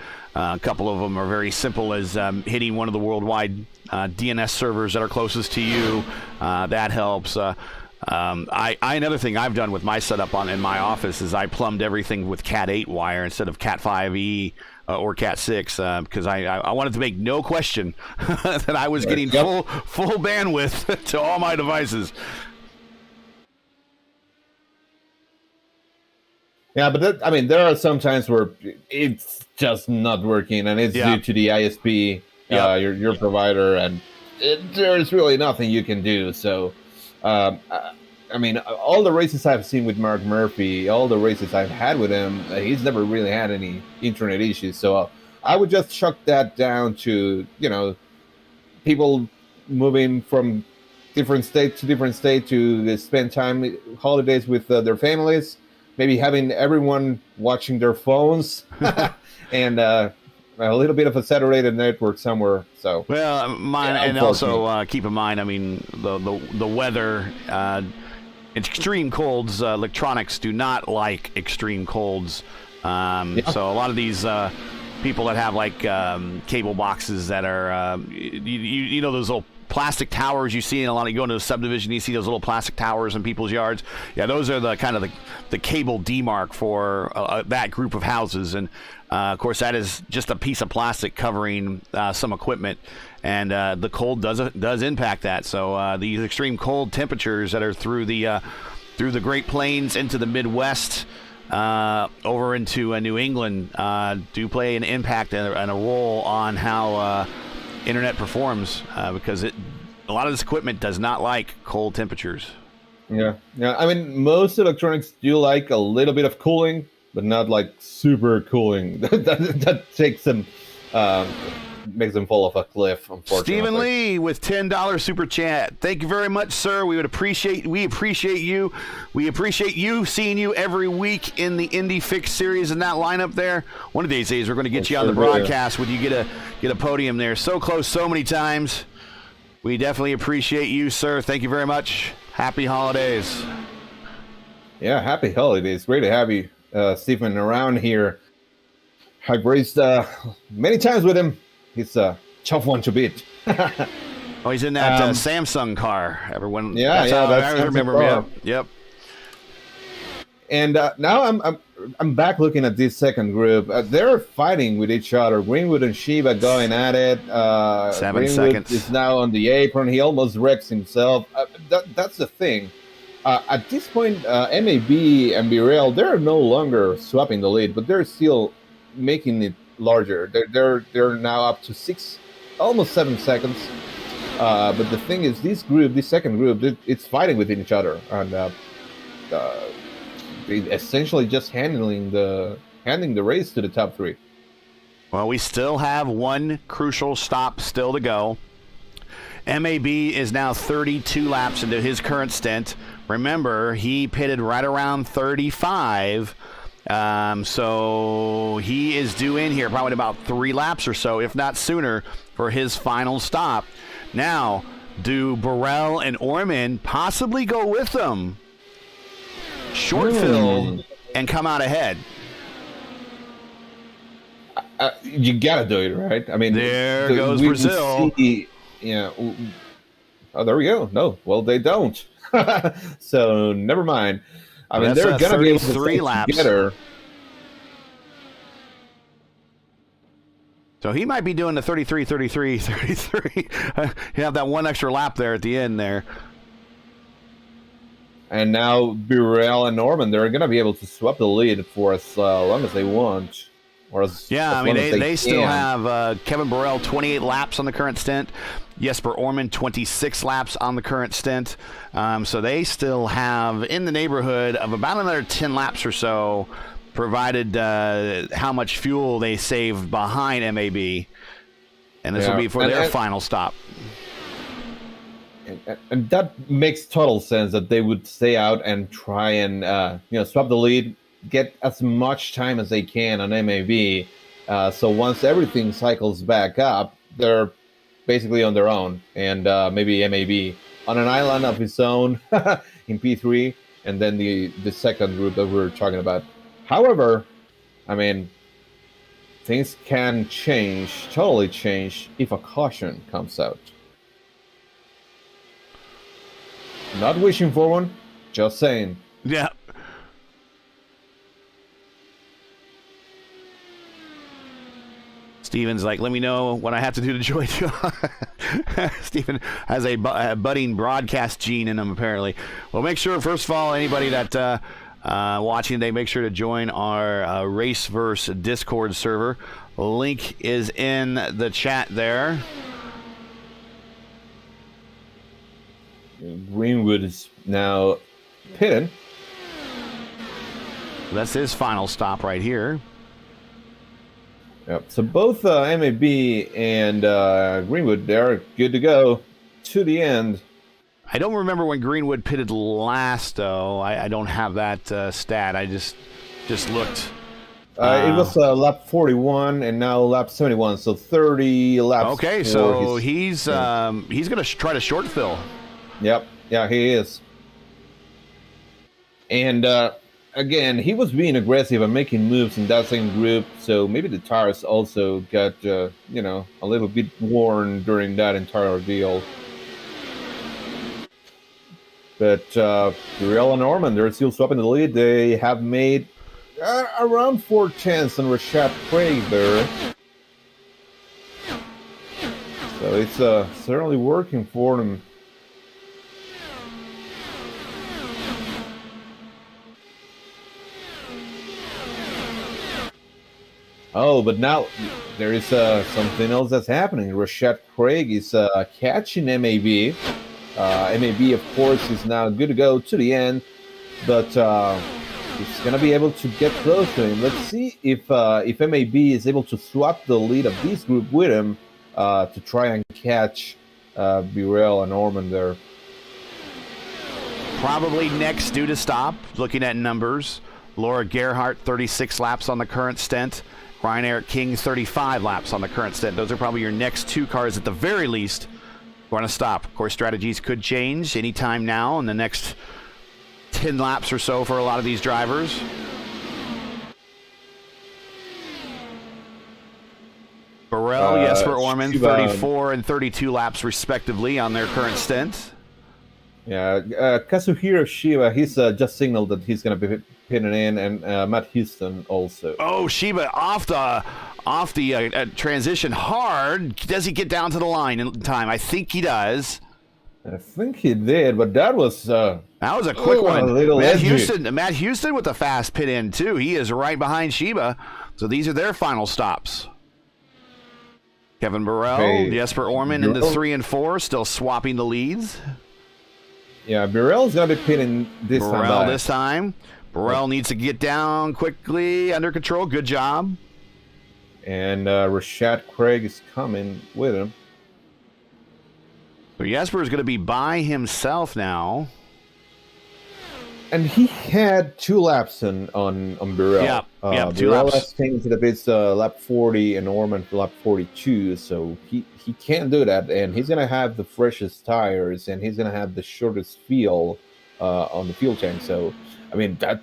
couple of them are very simple, as hitting one of the worldwide DNS servers that are closest to you. That helps. Another thing I've done with my setup in my office is I plumbed everything with Cat 8 wire instead of Cat 5e or Cat 6, because I wanted to make no question that I was getting full bandwidth to all my devices. Yeah, but there are some times where it's just not working, and it's due to the ISP, your provider, and there's really nothing you can do. So, all the races I've seen with Mark Murphy, all the races I've had with him, he's never really had any internet issues. So I would just chuck that down to, people moving from different state to different state to spend time, holidays with their families. Maybe having everyone watching their phones and a little bit of a saturated network somewhere. So and also keep in mind, the weather, extreme colds. Electronics do not like extreme colds. So a lot of these people that have cable boxes that are those little plastic towers you see in a lot of, you go into a subdivision, you see those little plastic towers in people's yards. Yeah, those are the kind of the cable demarc for that group of houses. And of course, that is just a piece of plastic covering some equipment, and the cold does impact that. So these extreme cold temperatures that are through the Great Plains into the Midwest, over into New England, do play an impact and a role on how internet performs, because a lot of this equipment does not like cold temperatures. Yeah. Most electronics do like a little bit of cooling, but not like super cooling. that takes them, makes them fall off a cliff, unfortunately. Stephen Lee with $10 super chat. Thank you very much, sir. We appreciate you. We appreciate you, seeing you every week in the Indy Fix Series and that lineup there. One of these days we're going to get you on the broadcast when you get a podium there. So close so many times. We definitely appreciate you, sir. Thank you very much. Happy holidays. Yeah, happy holidays. Great to have you, Stephen, around here. I've raced many times with him. He's a tough one to beat. He's in that Samsung car. Everyone, that's I remember him. Yep. And now I'm back looking at this second group. They're fighting with each other. Greenwood and Shiva going at it. 7 Greenwood seconds. is now on the apron. He almost wrecks himself. That's the thing. At this point, MAB and Birel, they're no longer swapping the lead, but they're still making it larger. They're now up to almost 7 seconds. But the thing is, this second group, it's fighting with each other, and essentially just handing the race to the top three. Well, we still have one crucial stop still to go. MAB is now 32 laps into his current stint. Remember, he pitted right around 35. So he is due in here probably about 3 laps or so, if not sooner, for his final stop. Now, do Burrell and Orman possibly go with them? Short fill and come out ahead. You gotta do it, right? There goes Brazil. Yeah. Oh, there we go. No, well, they don't. So never mind. I mean, that's they're going to be able to 33 stay laps. together. So he might be doing the 33, 33, 33. You have that one extra lap there at the end there. And now Burrell and Norman, they're going to be able to swap the lead for as long as they want. Or as I long mean, as they still have Kevin Burrell 28 laps on the current stint. Jesper Orman 26 laps on the current stint. So they still have in the neighborhood of about another 10 laps or so, provided how much fuel they save behind MAB. And this will be for their final stop. And that makes total sense that they would stay out and try and swap the lead, get as much time as they can on MAB. So once everything cycles back up, they're basically on their own, and maybe MAB on an island of his own in P3, and then the second group that we were talking about. However, I mean, things can change, totally change, if a caution comes out. Not wishing for one, just saying. Yeah. Steven's like, let me know what I have to do to join you. Steven has a budding broadcast gene in him, apparently. Well, make sure, first of all, anybody that watching today, make sure to join our Raceverse Discord server. Link is in the chat there. Greenwood is now pitted. That's his final stop right here. Yep. So both MAB and Greenwood, they're good to go to the end. I don't remember when Greenwood pitted last, though. I don't have that stat. I just looked. It was lap 41 and now lap 71, so 30 laps. Okay, so he's going to try to short fill. Yep, yeah, he is. And again, he was being aggressive and making moves in that same group, so maybe the tires also got, a little bit worn during that entire ordeal. But Burrell and Norman, they're still swapping the lead. They have made around 4/10 on Rashad Craig there. So it's certainly working for them. Oh, but now there is something else that's happening. Rashad Craig is catching MAB. MAB, of course, is now good to go to the end, but he's going to be able to get close to him. Let's see if MAB is able to swap the lead of this group with him to try and catch Burrell and Norman there. Probably next due to stop, looking at numbers. Laura Gerhardt, 36 laps on the current stint. Ryan Eric King, 35 laps on the current stint. Those are probably your next two cars at the very least going to stop. Of course, strategies could change anytime now in the next 10 laps or so for a lot of these drivers. Burrell, Jesper Orman, 34 and 32 laps respectively on their current stint. Yeah, Kazuhiro Shiba, he's just signaled that he's going to be pinning in, and Matt Houston also. Oh, Shiba off the transition hard. Does he get down to the line in time? I think he does. I think he did, but that was a quick one. Matt Houston with a fast pit in too. He is right behind Shiba. So these are their final stops. Kevin Burrell, Jesper Orman in the 3 and 4, still swapping the leads. Yeah, Burrell's going to be pitting this time. Burrell needs to get down quickly, under control. Good job. And Rashad Craig is coming with him. So Jesper is going to be by himself now. And he had 2 laps on Burrell. Yeah, 2 Burrell laps. has changed it a bit, lap 40 and Orman lap 42, so he can't do that. And he's going to have the freshest tires, and he's going to have the shortest fuel on the fuel tank. So, I mean, that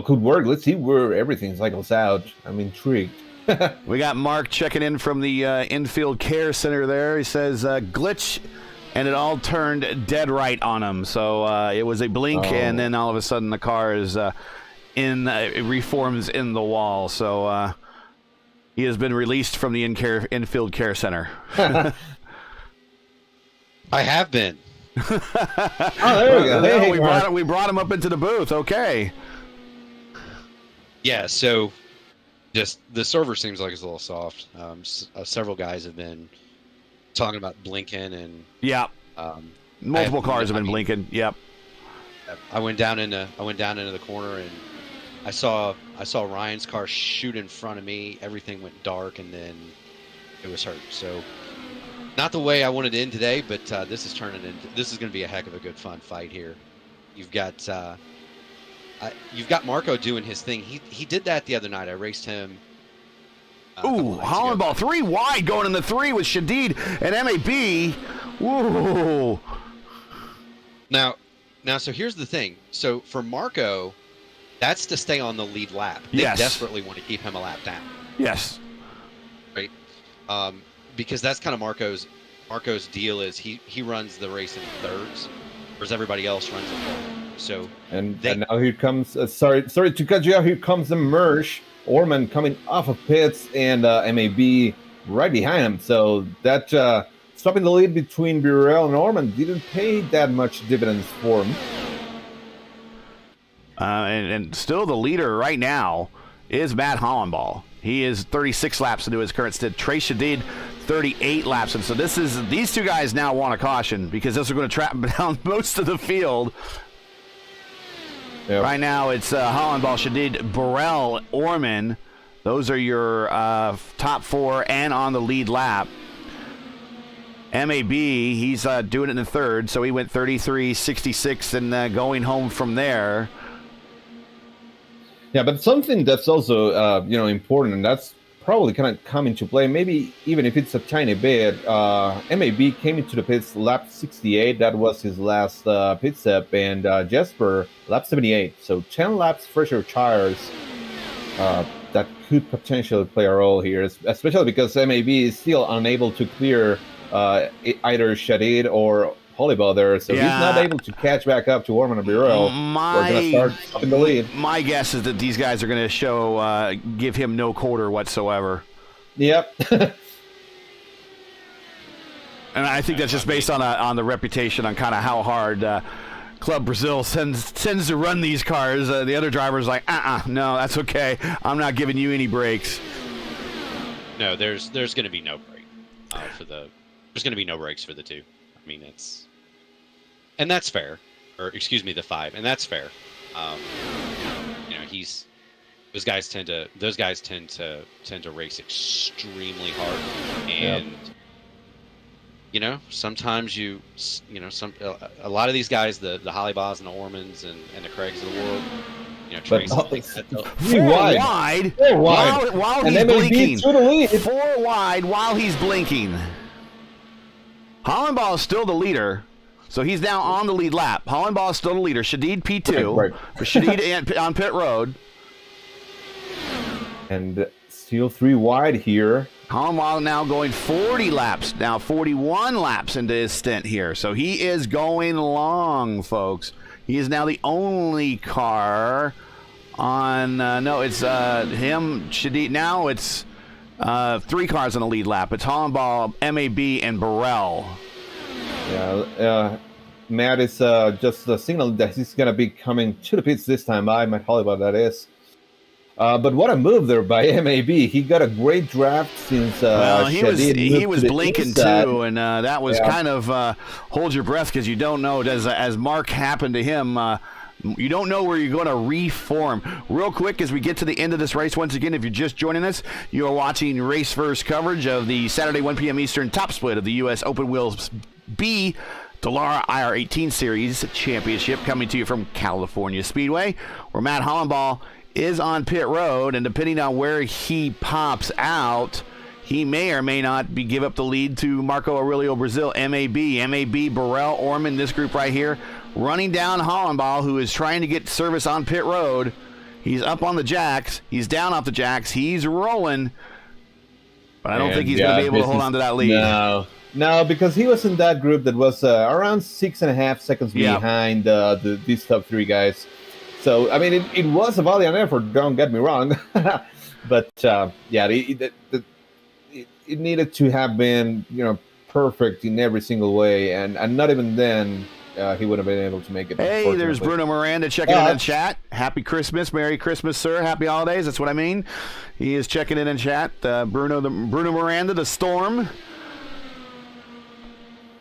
could work. Let's see where everything cycles out. I'm intrigued. We got Mark checking in from the infield care center there. He says glitch, and it all turned dead right on him. So it was a blink, and then all of a sudden the car is it reforms in the wall. So he has been released from the infield care center. I have been. There we go. Hey, we brought him up into the booth. Okay. Yeah, so just the server seems like it's a little soft. Several guys have been talking about blinking, and multiple cars have been blinking. Yep. I went down into the corner, and I saw Ryan's car shoot in front of me. Everything went dark, and then it was hurt. So not the way I wanted to end today, but this is going to be a heck of a good fun fight here. You've got Marco doing his thing. He did that the other night. I raced him. Hollandball 3 wide going in the 3 with Shadid and MAB. Whoa. Now, so here's the thing. So for Marco, that's to stay on the lead lap. They desperately want to keep him a lap down. Yes. Right. Because that's kind of Marco's deal is he runs the race in thirds, whereas everybody else runs in third. So and now here comes sorry to cut you off. Here comes the merge. Orman coming off of pits, and MAB right behind him. So that stopping the lead between Burrell and Orman didn't pay that much dividends for him. And still the leader right now is Matt Hollandball. He is 36 laps into his current stint. Trey Shadid, 38 laps. And so these two guys now want a caution because this is going to trap down most of the field. Yep. Right now it's Hollandball, Shadid, Burrell, Orman. Those are your top 4 and on the lead lap. MAB, he's doing it in the third, so he went 33-66 and going home from there. Yeah, but something that's also important, and that's probably kind of come into play, maybe even if it's a tiny bit. MAB came into the pits lap 68. That was his last pit stop, and Jesper lap 78. So 10 laps fresher tires. That could potentially play a role here, especially because MAB is still unable to clear either Shadid or Hollandball there, so he's not able to catch back up to Orman and Burrell. We're going to start up in the lead. My guess is that these guys are going to give him no quarter whatsoever. Yep. And I think that's just based on the reputation, on kind of how hard Club Brazil tends to run these cars. The other driver's like, no, that's okay. I'm not giving you any breaks. No, there's going to be no break there's going to be no breaks for the two. I mean, and that's fair, or excuse me, the 5, and that's fair. Those guys tend to race extremely hard, and sometimes a lot of these guys, the Hollyballs and the Ormans and the Craigs of the world, Four wide while he's blinking. 4 wide while he's blinking. Hollandball is still the leader, so he's now on the lead lap. Hollandball is still the leader. Shadid P2. Right. Shadid on pit road. And still 3 wide here. Hollandball now going 40 laps. Now 41 laps into his stint here. So he is going long, folks. He is now the only car on... it's him, Shadid. Now it's 3 cars on the lead lap. It's Hollandball, MAB, and Burrell. Yeah, Matt is just a signal that he's going to be coming to the pits this time by Matt Hollywood, that is. But what a move there by MAB. He got a great draft since he was blinking too, and that was kind of hold your breath because you don't know. As Mark happened to him, you don't know where you're going to reform. Real quick, as we get to the end of this race, once again, if you're just joining us, you are watching Race First coverage of the Saturday 1 p.m. Eastern top split of the U.S. Open Wheels B Dallara IR18 Series Championship, coming to you from California Speedway, where Matt Hollandball is on pit road, and depending on where he pops out, he may or may not give up the lead to Marco Aurelio Brazil, MAB, Burrell, Orman, this group right here, running down Hollandball, who is trying to get service on pit road. He's up on the jacks. He's down off the jacks. He's rolling. But I don't think he's going to be able to hold on to that lead. No, because he was in that group that was around 6.5 seconds behind these top three guys. So, I mean, it was a valiant effort, don't get me wrong. But, it needed to have been, perfect in every single way. And not even then he would have been able to make it. Hey, there's Bruno Miranda checking in chat. Happy Christmas. Merry Christmas, sir. Happy holidays. That's what I mean. He is checking in chat. Bruno Miranda, the Storm.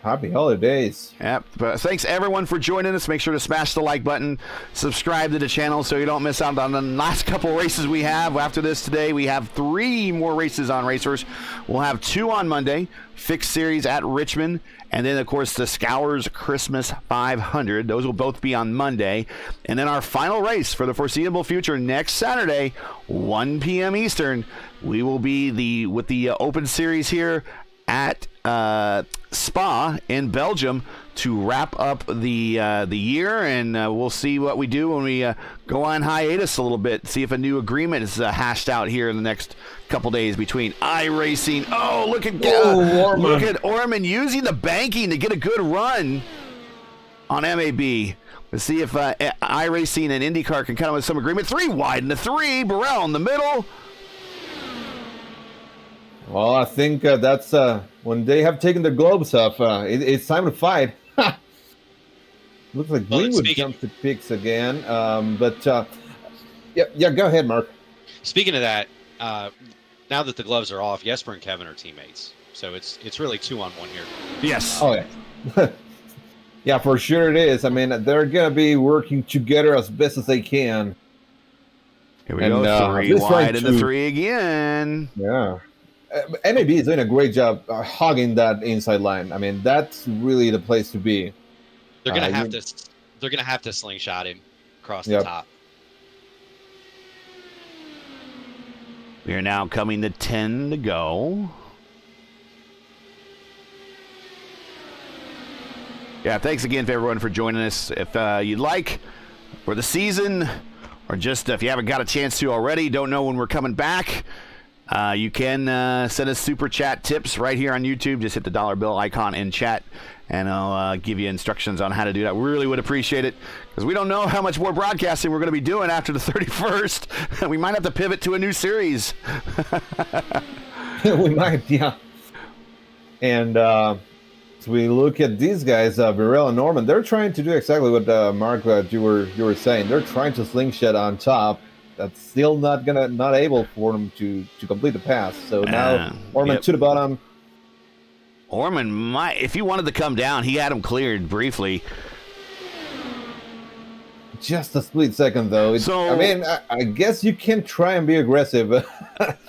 Happy holidays. Yep. Thanks, everyone, for joining us. Make sure to smash the like button. Subscribe to the channel so you don't miss out on the last couple races we have. After this today, we have 3 more races on Racers. We'll have 2 on Monday. Fixed Series at Richmond. And then, of course, the Scours Christmas 500. Those will both be on Monday. And then our final race for the foreseeable future next Saturday, 1 p.m. Eastern. We will be with the Open Series here at Spa in Belgium to wrap up the year, and we'll see what we do when we go on hiatus a little bit. See if a new agreement is hashed out here in the next couple days between iRacing. Oh, look at Orman using the banking to get a good run on MAB. Let's see if iRacing and IndyCar can come up with some agreement. 3 wide in the 3. Burrell in the middle. Well, I think that's when they have taken their gloves off. It's time to fight. Looks like Greenwood jumps to picks again. But go ahead, Mark. Speaking of that, now that the gloves are off, Jesper and Kevin are teammates. So it's really 2-on-1 here. Yes. Oh, yeah. Yeah, for sure it is. I mean, they're going to be working together as best as they can. Here we go. 3 wide in the 3 again. Yeah. MAB is doing a great job hogging that inside line. I mean, that's really the place to be. They're gonna have to. They're gonna have to slingshot him across the top. We are now coming to 10 to go. Yeah, thanks again for everyone for joining us. If you'd like for the season, or just if you haven't got a chance to already, don't know when we're coming back. You can send us super chat tips right here on YouTube. Just hit the dollar bill icon in chat, and I'll give you instructions on how to do that. We really would appreciate it, because we don't know how much more broadcasting we're going to be doing after the 31st. We might have to pivot to a new series. We might, yeah. And as we look at these guys, Burrell and Norman, they're trying to do exactly what Mark you were saying. They're trying to slingshot on top. That's still not able for them to complete the pass. So now Orman to the bottom. Orman might, if he wanted to come down, he had him cleared briefly. Just a split second, though. I mean, I guess you can try and be aggressive.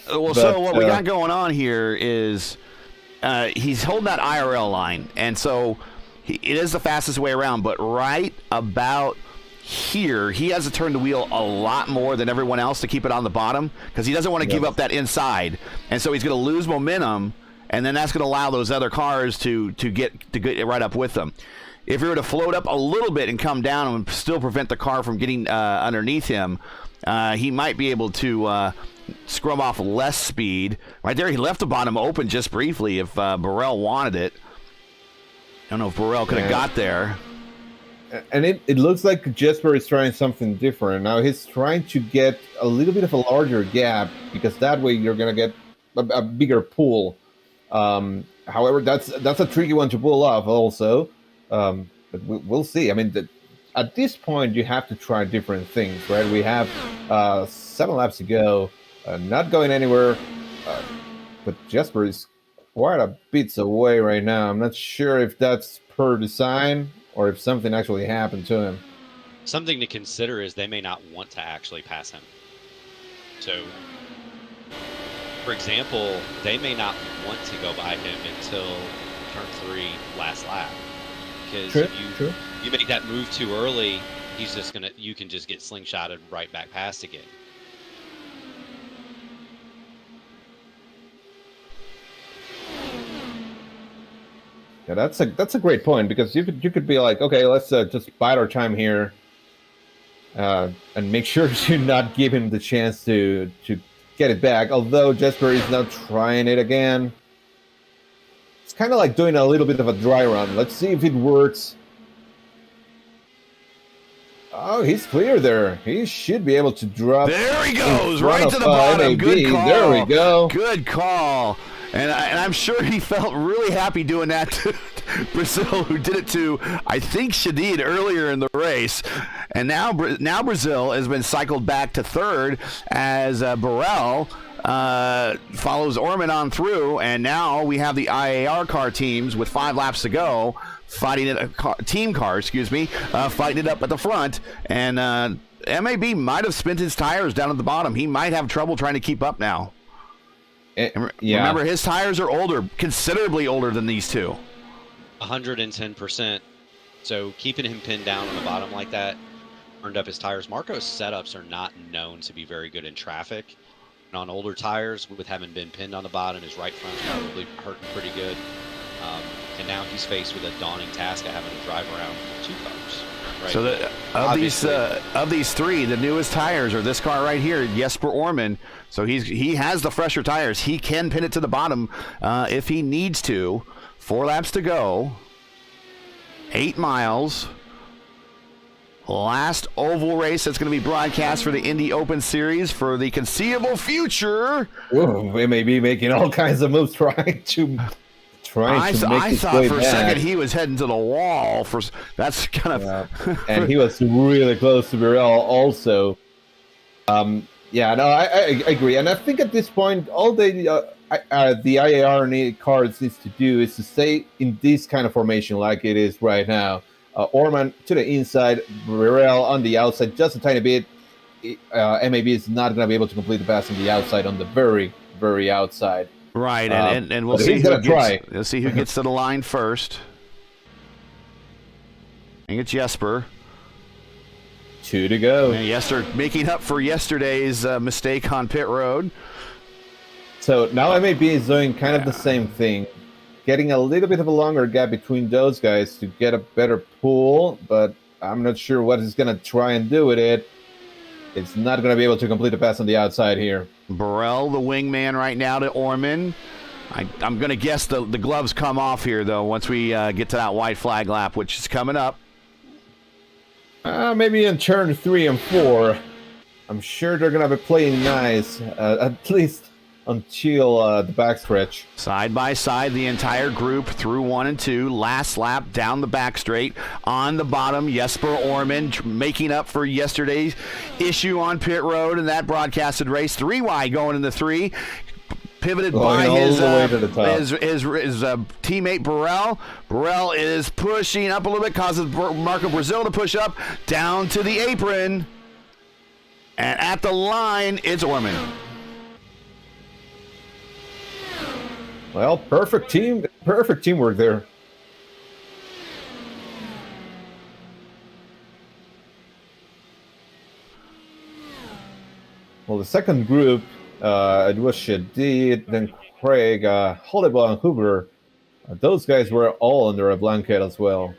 So what we got going on here is he's holding that IRL line, and so it is the fastest way around. But right about here, he has to turn the wheel a lot more than everyone else to keep it on the bottom, because he doesn't want to give up that inside, and so he's going to lose momentum, and then that's going to allow those other cars to get right up with them. If he were to float up a little bit and come down and still prevent the car from getting underneath him, he might be able to scrum off less speed. Right there, he left the bottom open just briefly if Burrell wanted it. I don't know if Burrell could have got there. And it looks like Jesper is trying something different. Now he's trying to get a little bit of a larger gap, because that way you're going to get a bigger pull. However, that's a tricky one to pull off also. But we'll see. I mean, at this point, you have to try different things, right? We have 7 laps to go, not going anywhere. But Jesper is quite a bit away right now. I'm not sure if that's per design or if something actually happened to him. Something to consider is they may not want to actually pass him. So, for example, they may not want to go by him until turn 3, last lap. Because if you make that move too early, you can just get slingshotted right back past again. Yeah, that's a great point, because you could be like, okay, let's just bide our time here, and make sure to not give him the chance to get it back. Although Jesper is now trying it again. It's kind of like doing a little bit of a dry run. Let's see if it works. Oh, he's clear there. He should be able to drop. There he goes, right to the bottom. Good call. There we go. Good call. And I'm sure he felt really happy doing that to Brazil, who did it to, I think, Shadid earlier in the race. And now Brazil has been cycled back to third as Burrell follows Orman on through. And now we have the IAR car teams with 5 laps to go fighting it, fighting it up at the front. And MAB might have spent his tires down at the bottom. He might have trouble trying to keep up now. Remember, his tires are older, considerably older than these two. 110%. So keeping him pinned down on the bottom like that burned up his tires. Marco's setups are not known to be very good in traffic. And on older tires, with having been pinned on the bottom, his right front's probably hurting pretty good. And now he's faced with a daunting task of having to drive around 2 cars. Right? So of these 3, the newest tires are this car right here, Jesper Orman. So he has the fresher tires. He can pin it to the bottom if he needs to. 4 laps to go. 8 miles. Last oval race that's going to be broadcast for the Indy Open Series for the conceivable future. Ooh, we may be making all kinds of moves trying to I thought for a second he was heading to the wall. That's kind of, and he was really close to Burrell also. I agree, and I think at this point all the IAR cards needs to do is to stay in this kind of formation like it is right now. Orman to the inside, Burrell on the outside, just a tiny bit. MAB is not going to be able to complete the pass on the outside, on the very, very outside. Right, and we'll see who gets to the line first. I think it's Jesper. 2 to go. And making up for yesterday's mistake on pit road. So now MAB is doing kind of the same thing. Getting a little bit of a longer gap between those guys to get a better pull, but I'm not sure what he's going to try and do with it. It's not going to be able to complete the pass on the outside here. Burrell, the wingman right now to Orman. I'm going to guess the gloves come off here, though, once we get to that white flag lap, which is coming up. Maybe in turn 3 and 4. I'm sure they're going to be playing nice, at least until the backstretch. Side by side, the entire group through 1 and 2. Last lap down the back straight. On the bottom, Jesper Orman making up for yesterday's issue on pit road in that broadcasted race. 3 wide going into 3. Pivoted by his teammate Burrell. Burrell is pushing up a little bit, causes Marco Brazil to push up down to the apron. And at the line, it's Orman. Well, perfect teamwork there. Well, the second group, it was Shadid, then Craig, Holleball, and Hoover. Those guys were all under a blanket as well.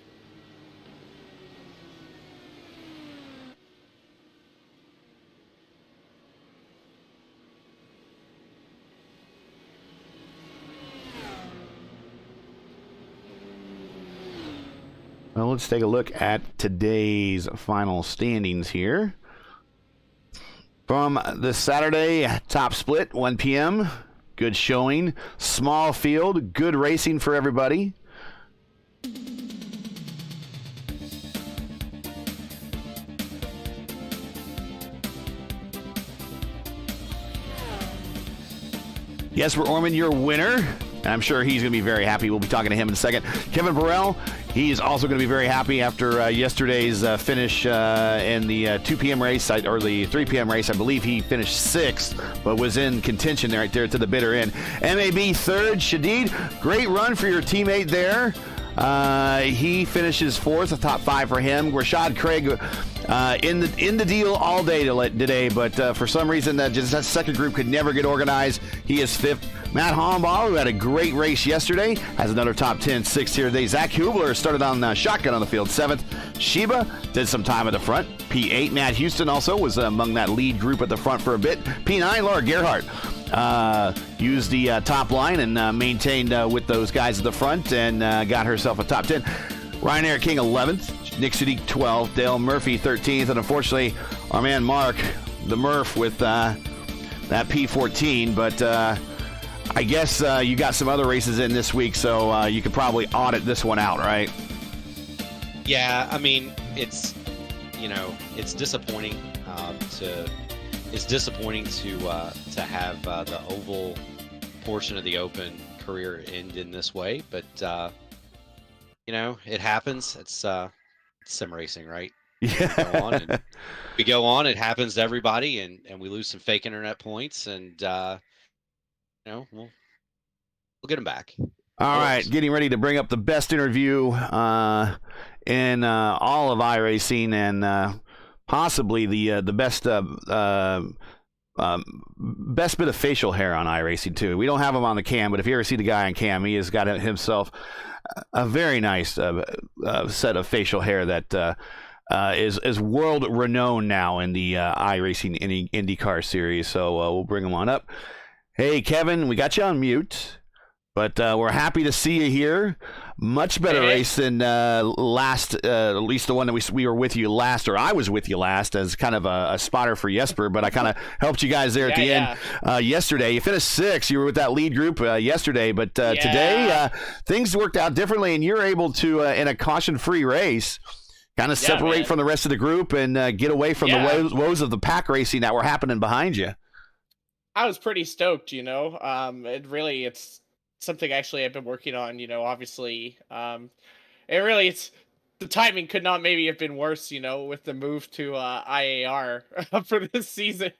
Well, let's take a look at today's final standings here. From the Saturday top split, 1 p.m., good showing, small field, good racing for everybody. Jesper Orman, your winner. And I'm sure he's going to be very happy. We'll be talking to him in a second. Kevin Burrell, he is also going to be very happy after yesterday's finish in the 2 p.m. race, or the 3 p.m. race. I believe he finished 6th, but was in contention right there to the bitter end. MAB third. Shadid, great run for your teammate there. He finishes fourth, a top 5 for him. Rashad Craig in the deal all day today, but for some reason that second group could never get organized. He is 5th. Matt Homball, who had a great race yesterday, has another top 10, 6th here today. Zach Hubler started on shotgun on the field, 7th. Sheba did some time at the front, P8. Matt Houston also was among that lead group at the front for a bit. P9, Laura Gerhardt used the top line and maintained with those guys at the front and got herself a top 10. Ryan Eric King, 11th. Nick Sadiq, 12th. Dale Murphy, 13th. And unfortunately, our man Mark, the Murph, with that P14. But I guess you got some other races in this week, so you could probably audit this one out, right? Yeah, I mean, it's disappointing to have the oval portion of the Open career end in this way, but it happens. It's sim racing, right? Yeah. We go on. It happens to everybody, and we lose some fake internet points, and we'll get them back. All right, getting ready to bring up the best interview in all of iRacing, and possibly the best best bit of facial hair on iRacing too. We don't have him on the cam, but if you ever see the guy on cam, he has got himself a very nice set of facial hair that is world renowned now in the iRacing IndyCar Series. So we'll bring him on up. Hey, Kevin, we got you on mute, but we're happy to see you here. Much better race than last, at least the one that we were with you last, or I was with you last as kind of a spotter for Jesper, but I kind of helped you guys there at the end yesterday. You finished 6th. You were with that lead group yesterday, but today things worked out differently, and you're able to, in a caution-free race, kind of separate from the rest of the group and get away from the woes of the pack racing that were happening behind you. I was pretty stoked, it's something actually I've been working on, obviously. It's the timing could not maybe have been worse, with the move to IAR for this season.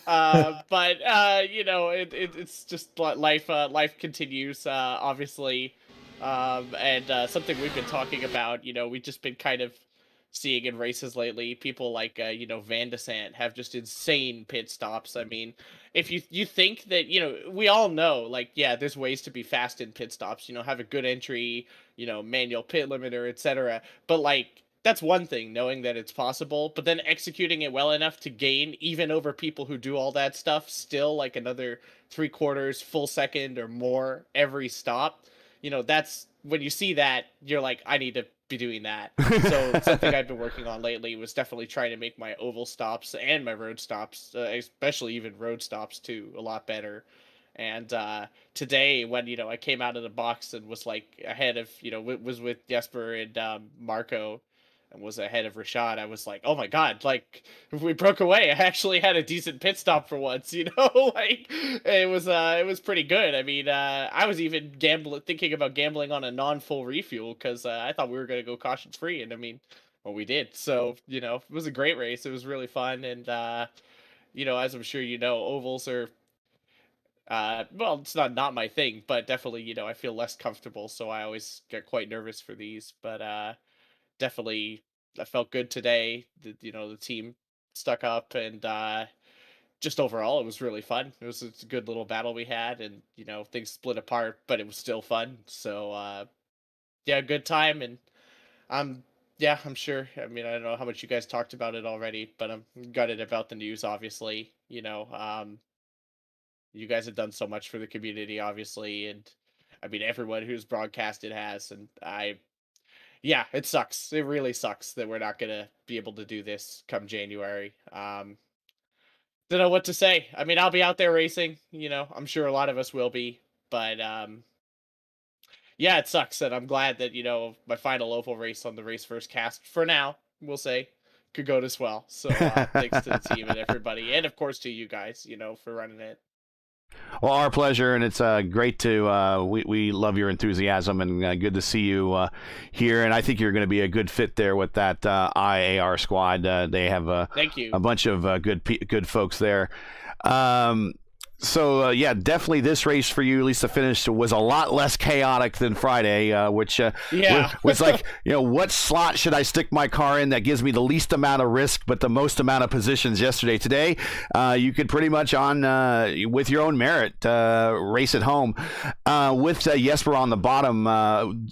But it's just life continues, obviously. And something we've been talking about, we've just been kind of seeing in races lately, people like Van de Sant have just insane pit stops. I mean, if you think that we all know, there's ways to be fast in pit stops, have a good entry, manual pit limiter, etc. But that's one thing, knowing that it's possible, but then executing it well enough to gain even over people who do all that stuff still, another 3/4 full second or more every stop. That's when you see that, you're like, I need to be doing that. So something I've been working on lately was definitely trying to make my oval stops and my road stops, especially even road stops too, a lot better. And today when I came out of the box and was ahead of was with Jesper and Marco and was ahead of Rashad, I was like, oh my god, if we broke away, I actually had a decent pit stop for once. It was pretty good. I mean, I was even thinking about gambling on a non-full refuel because I thought we were going to go caution free, and I mean, well, we did. So it was a great race. It was really fun, and as I'm sure ovals are well, it's not my thing, but definitely I feel less comfortable, so I always get quite nervous for these. But definitely I felt good today. The team stuck up, and just overall it was really fun. It's a good little battle we had, and things split apart, but it was still fun. So good time. And I'm sure, I mean, I don't know how much you guys talked about it already, but I'm gutted about the news, obviously. You guys have done so much for the community, obviously, and I mean everyone who's broadcasted has, and it sucks. It really sucks that we're not gonna be able to do this come January. Don't know what to say. I mean, I'll be out there racing. I'm sure a lot of us will be, but it sucks. And I'm glad that my final oval race on the Race First cast for now, we'll say, could go this well. So thanks to the team and everybody, and of course to you guys, for running it. Well, our pleasure, and it's great to we love your enthusiasm, and good to see you here. And I think you're going to be a good fit there with that IAR squad. They have Thank you. A bunch of good folks there. So yeah, definitely this race for you, at least the finish was a lot less chaotic than Friday, which was like, what slot should I stick my car in that gives me the least amount of risk but the most amount of positions yesterday. Today, you could pretty much with your own merit race it home. With Jesper on the bottom,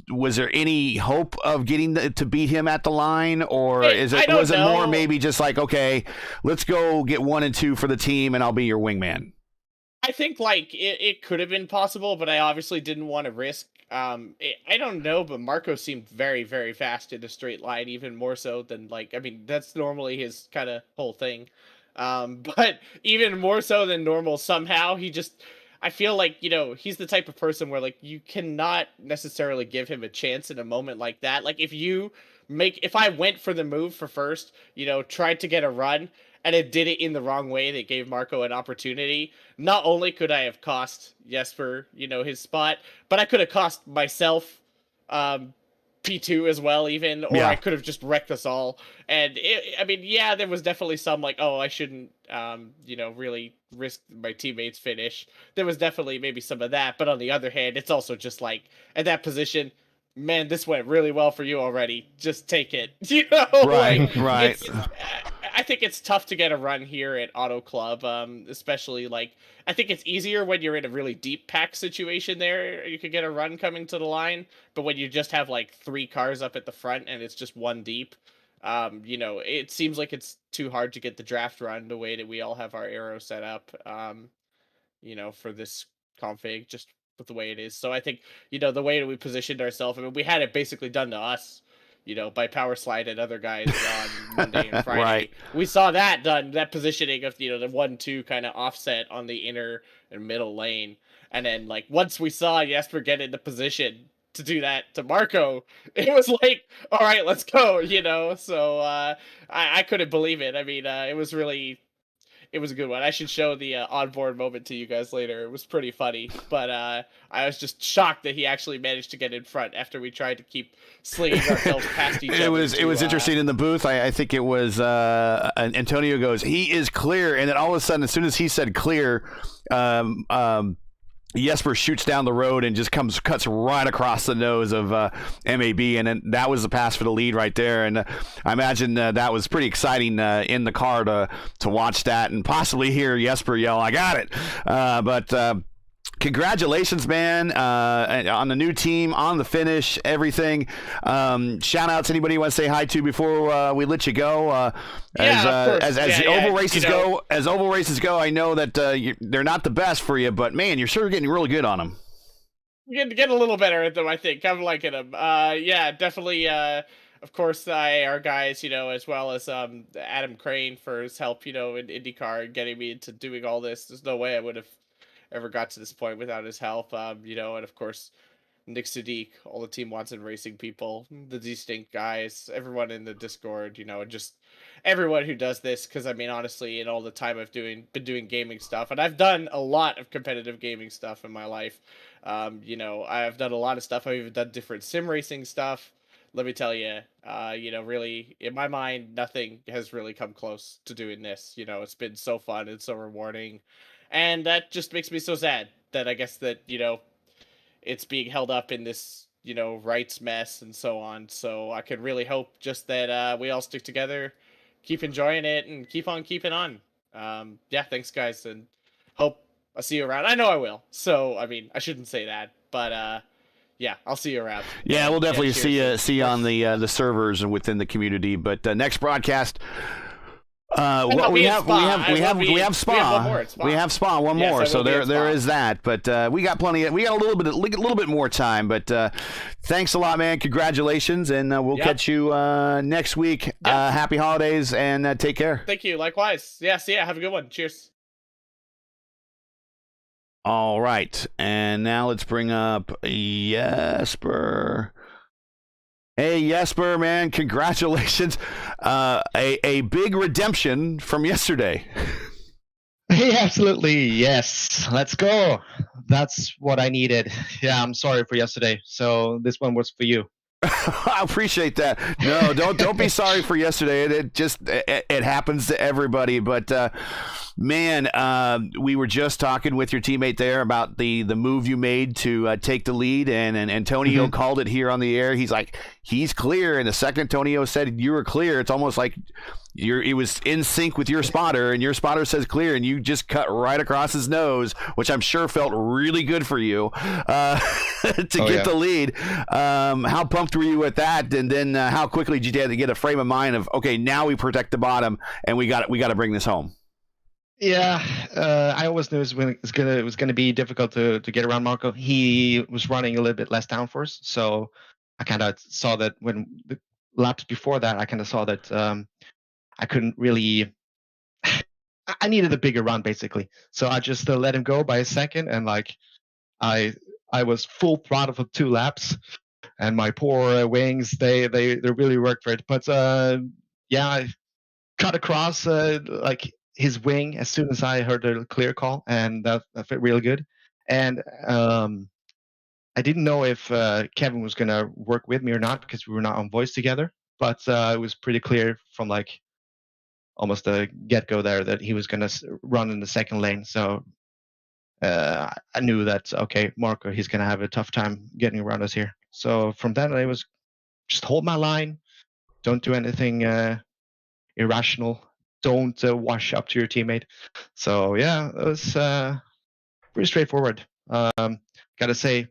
was there any hope of getting to beat him at the line, or was it more maybe just like, okay, let's go get 1 and 2 for the team and I'll be your wingman? I think it could have been possible, but I obviously didn't want to risk. I don't know, but Marco seemed very, very fast in a straight line, even more so than that's normally his kind of whole thing. But even more so than normal, somehow I feel like, he's the type of person where you cannot necessarily give him a chance in a moment like that. Like if I went for the move for first, tried to get a run, and it did it in the wrong way that gave Marco an opportunity, not only could I have cost Jesper, his spot, but I could have cost myself P2 as well, even, or I could have just wrecked us all. And there was definitely some I shouldn't, really risk my teammates' finish. There was definitely maybe some of that, but on the other hand, it's also just at that position, man, this went really well for you already. Just take it, Right. I think it's tough to get a run here at Auto Club, especially I think it's easier when you're in a really deep pack situation there. You could get a run coming to the line, but when you just have 3 cars up at the front and it's just 1 deep, it seems like it's too hard to get the draft run the way that we all have our aero set up, for this config, just with the way it is. So I think, the way that we positioned ourselves, we had it basically done to us, by power slide and other guys on Monday and Friday. Right. We saw that done, that positioning of, the 1-2 kind of offset on the inner and middle lane. And then, once we saw Jesper get into position to do that to Marco, it was all right, let's go, So I couldn't believe it. It was a good one. I should show the onboard moment to you guys later. It was pretty funny, but I was just shocked that he actually managed to get in front after we tried to keep slinging ourselves past each other. It was interesting in the booth. I think it was Antonio goes, he is clear, and then all of a sudden, as soon as he said clear, Jesper shoots down the road and just cuts right across the nose of MAB, and then that was the pass for the lead right there. And I imagine that was pretty exciting in the car to watch that and possibly hear Jesper yell, "I got it!" But congratulations, man, on the new team, on the finish, everything. Shout outs, anybody you want to say hi to before we let you go? As oval races go, I know that they're not the best for you, but man, you're sure getting really good on them. Get a little better at them, I think. I'm liking them. Definitely. Of course, our guys, as well as Adam Crane for his help, in IndyCar, getting me into doing all this. There's no way I would have ever got to this point without his help. And of course, Nick Sadiq, all the Team Watson Racing people, the Distinct guys, everyone in the Discord, just everyone who does this. Because honestly, in all the time I've been doing gaming stuff, and I've done a lot of competitive gaming stuff in my life. I've done a lot of stuff. I've even done different sim racing stuff. Let me tell you, really, in my mind, nothing has really come close to doing this. It's been so fun and so rewarding. And that just makes me so sad that I guess that, it's being held up in this, rights mess and so on. So I could really hope just that we all stick together, keep enjoying it, and keep on keeping on. Thanks, guys, and hope I'll see you around. I know I will. So, I shouldn't say that, but I'll see you around. Yeah, we'll definitely see you on the servers and within the community. But next broadcast. We have Spa. We have Spa one more, so there is that. But we got plenty. We got a little bit more time. But thanks a lot, man. Congratulations, and we'll catch you next week. Happy holidays and take care. Thank you. Likewise. Yeah. See ya. Have a good one. Cheers. All right, and now let's bring up Jesper. Hey, Jesper, man, congratulations. A big redemption from yesterday. Hey, absolutely. Yes. Let's go. That's what I needed. Yeah, I'm sorry for yesterday. So this one was for you. I appreciate that. No, don't be sorry for yesterday. It happens to everybody. But man, we were just talking with your teammate there about the move you made to take the lead, and Antonio called it here on the air. He's like, he's clear, and the second Antonio said you were clear, it's almost like it was in sync with your spotter, and your spotter says clear, and you just cut right across his nose, which I'm sure felt really good for you to get the lead. How pumped were you at that? And then how quickly did you have to get a frame of mind of, okay, now we protect the bottom, and we got to bring this home? Yeah, I always knew it was gonna be difficult to get around Marco. He was running a little bit less downforce, so I kind of saw that when the laps before that, I kind of saw that I couldn't really. I needed a bigger run basically, so I just let him go by a second, and like I was full throttle for 2 laps, and my poor wings they really worked for it. But yeah, I cut across like his wing as soon as I heard the clear call, and that felt real good. And I didn't know if Kevin was gonna work with me or not because we were not on voice together. But it was pretty clear from like almost the get-go there that he was gonna run in the second lane. So I knew that okay, Marco, he's gonna have a tough time getting around us here. So from then I was just hold my line, don't do anything irrational, don't wash up to your teammate. So yeah, it was pretty straightforward. Gotta say,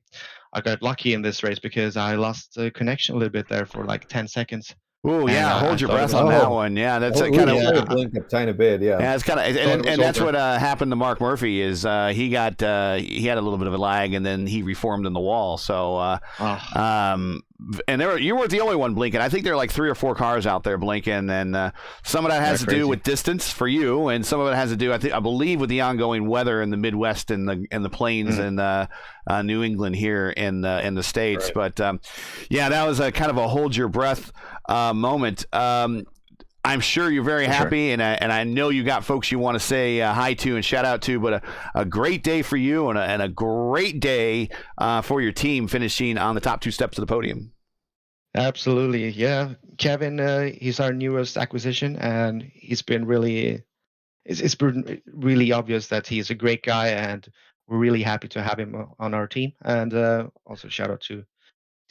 I got lucky in this race because I lost the connection a little bit there for like 10 seconds. Oh yeah, hold your breath on that one. Yeah, that's kind of blink a tiny bit. Yeah, it's kind of, and that's what happened to Mark Murphy. Is he had a little bit of a lag, and then he reformed in the wall. So, and you weren't the only one blinking. I think there are like 3 or 4 cars out there blinking, and some of that has to do with distance for you, and some of it has to do, I believe, with the ongoing weather in the Midwest and the plains and New England here in the States. Right. But yeah, that was a kind of a hold your breath moment. I'm sure you're very happy, and I know you got folks you want to say hi to and shout out to, but a great day for you and a great day for your team finishing on the top 2 steps of the podium. Absolutely. Yeah. Kevin, he's our newest acquisition, and it's been really obvious that he's a great guy, and we're really happy to have him on our team. And also shout out to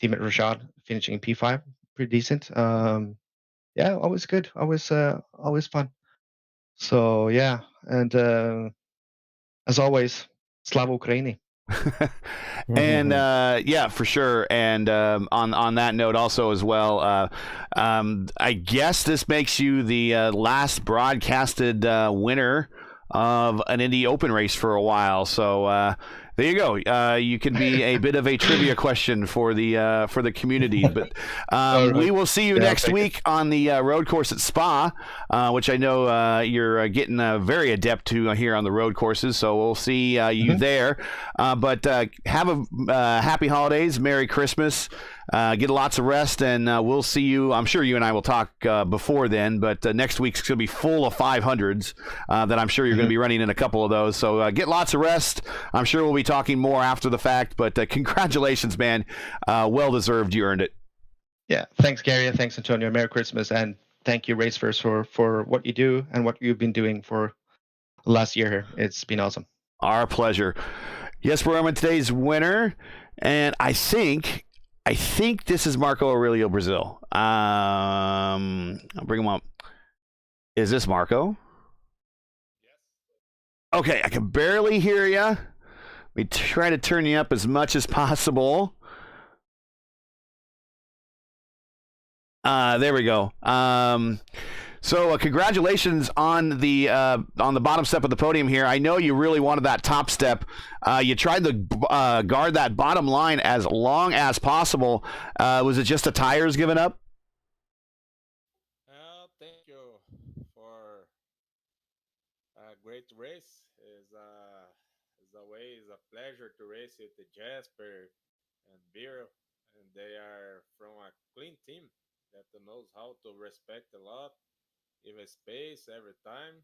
teammate Rashad finishing in P5, pretty decent. Yeah, always good, always fun. So yeah, and as always, Slava Ukraini. And yeah, for sure. And on that note also as well, I guess this makes you the last broadcasted winner of an Indy Open race for a while. So there you go. You can be a bit of a trivia question for the community. But we will see you next week on the road course at Spa, which I know you're getting very adept to here on the road courses. So we'll see you there. But have a happy holidays, Merry Christmas. Get lots of rest, and we'll see you. I'm sure you and I will talk before then, but next week's going to be full of 500s that I'm sure you're going to be running in a couple of those. So get lots of rest. I'm sure we'll be talking more after the fact, but congratulations, man. Well deserved. You earned it. Yeah. Thanks, Gary. Thanks, Antonio. Merry Christmas. And thank you, Race First, for what you do and what you've been doing for the last year here. It's been awesome. Our pleasure. Yes, we're on today's winner, and I think this is Marco Aurelio Brazil. I'll bring him up. Is this Marco? Yes. Okay, I can barely hear you. Let me try to turn you up as much as possible. There we go. So congratulations on the bottom step of the podium here. I know you really wanted that top step. You tried to guard that bottom line as long as possible. Was it just the tires giving up? Thank you for a great race. It's always a pleasure to race with the Jasper and Beer, and they are from a clean team that knows how to respect a lot, give a space every time.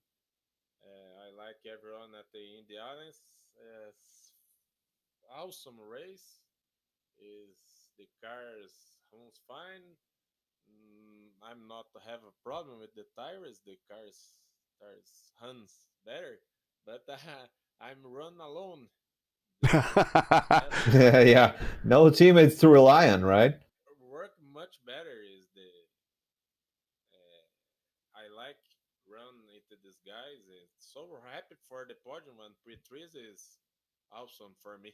I like everyone at the Indy Islands. Awesome race. Is the cars runs fine. I'm not have a problem with the tires. The tires runs better, but I'm run alone. Yeah, no teammates to rely on, right? Work much better is the I like run into these guys. It's so happy for the podium and P3s is awesome for me.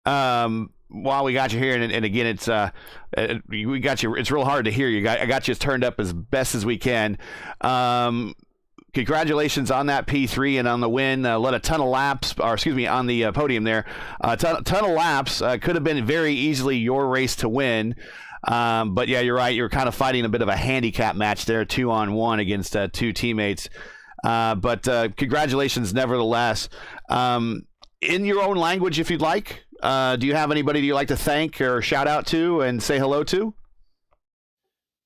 While we got you here, and again, it's we got you. It's real hard to hear you. I got you turned up as best as we can. Congratulations on that P3 and on the win. Led a ton of laps, or excuse me, on the podium there. Ton of laps. Could have been very easily your race to win. But yeah, you're right. You're kind of fighting a bit of a handicap match there, 2-on-1 against two teammates. But congratulations nevertheless. In your own language, if you'd like, do you have anybody you like to thank or shout out to and say hello to?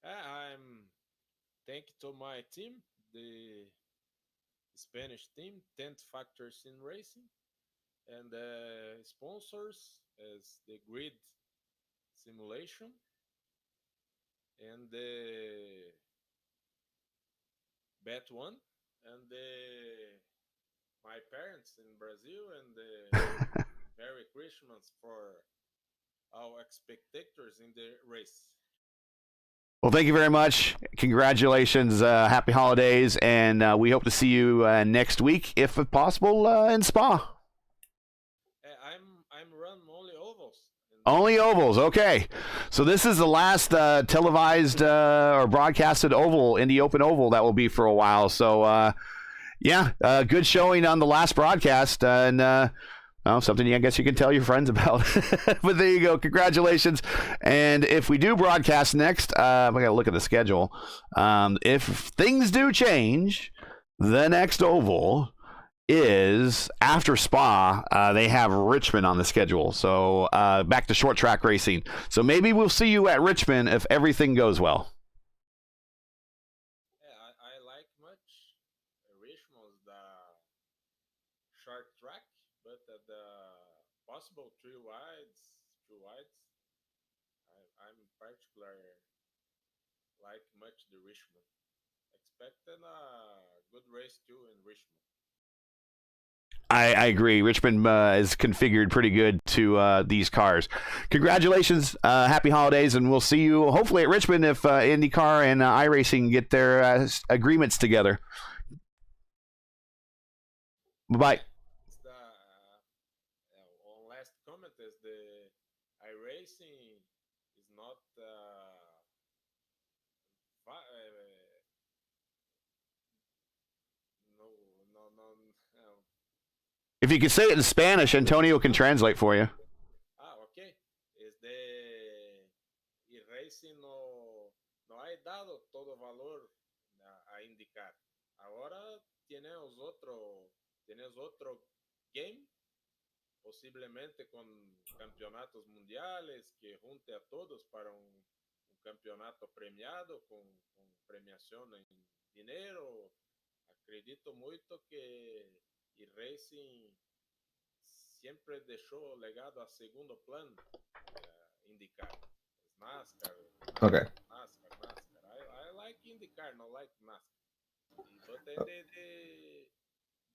I'm thank to my team, the Spanish team, 10th Factors in Racing, and sponsors as the Grid Simulation and the Bet One and my parents in Brazil and the Merry Christmas for our spectators in the race. Well, thank you very much. Congratulations. Happy holidays. And we hope to see you next week, if possible, in Spa. I'm run only ovals. Only ovals. Okay. So this is the last televised or broadcasted oval, Indy Open Oval, that will be for a while. So, yeah, good showing on the last broadcast. And something I guess you can tell your friends about. But there you go. Congratulations. And if we do broadcast next, we got to look at the schedule. If things do change, the next oval is after Spa. They have Richmond on the schedule. So back to short track racing. So maybe we'll see you at Richmond if everything goes well. I like much Richmond's the short track, but the possible two wides, I'm particular like much the Richmond. Expecting a good race too in Richmond. I agree. Richmond is configured pretty good to these cars. Congratulations. Happy holidays, and we'll see you hopefully at Richmond if IndyCar and iRacing get their agreements together. Bye-bye. One last comment is the iRacing is not no. If you could say it in Spanish, Antonio can translate for you. Okay. Es de iRacing no ha dado todo valor a IndyCar. Ahora tienes otro game, posiblemente con campeonatos mundiales que junte a todos para un campeonato premiado con premiación en dinero. Acredito mucho que iRacing siempre dejó legado a segundo plano IndyCar. NASCAR. Okay. NASCAR. I like IndyCar, not like NASCAR. But the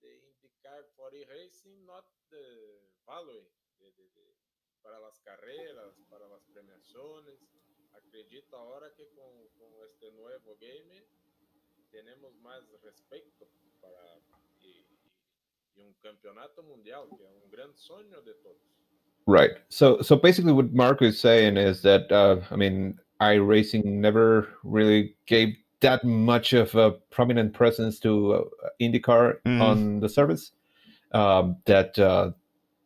IndyCar for iRacing not the value para las carreras, para las premiaciones. Acredito ahora que con este nuevo game tenemos más respeto para y un campeonato mundial que es un gran sueño de todos. Right. So basically what Marco is saying is that, iRacing never really gave that much of a prominent presence to IndyCar on the service.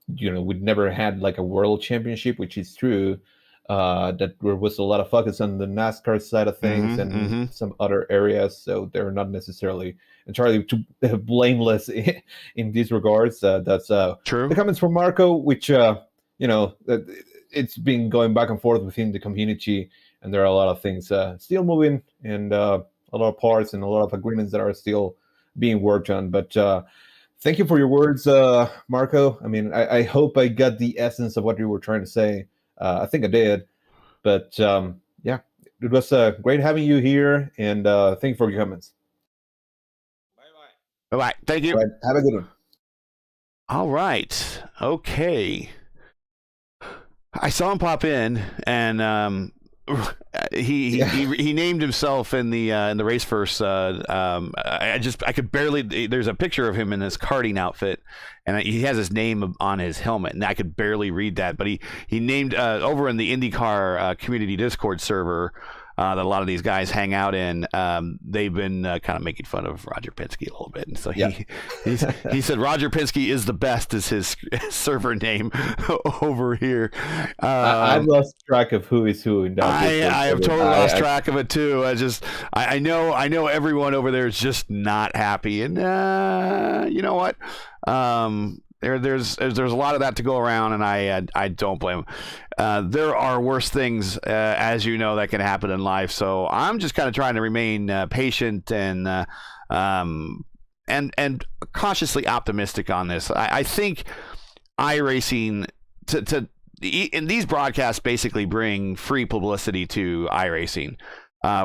We'd never had like a world championship, which is true. That there was a lot of focus on the NASCAR side of things and some other areas, so they're not necessarily entirely blameless in these regards. That's true. The comments from Marco, which it's been going back and forth within the community, and there are a lot of things still moving, and a lot of parts and a lot of agreements that are still being worked on. But thank you for your words, Marco. I mean, I hope I got the essence of what you were trying to say. I think I did. But yeah, it was great having you here, and thank you for your comments. Bye bye. Bye-bye. Thank you. All right, have a good one. All right. Okay. I saw him pop in, and he named himself in the race first. I could barely. There's a picture of him in his karting outfit, and he has his name on his helmet, and I could barely read that. But he named over in the IndyCar community Discord server that a lot of these guys hang out in. They've been kind of making fun of Roger Penske a little bit, and so he said Roger Penske is the best is his server name over here. I've lost track of who is who in that. I have totally lost track of it too. I know everyone over there is just not happy, and you know what? There's a lot of that to go around, and I don't blame them. There are worse things, as you know, that can happen in life. So I'm just kind of trying to remain patient and cautiously optimistic on this. I think iRacing and these broadcasts basically bring free publicity to iRacing.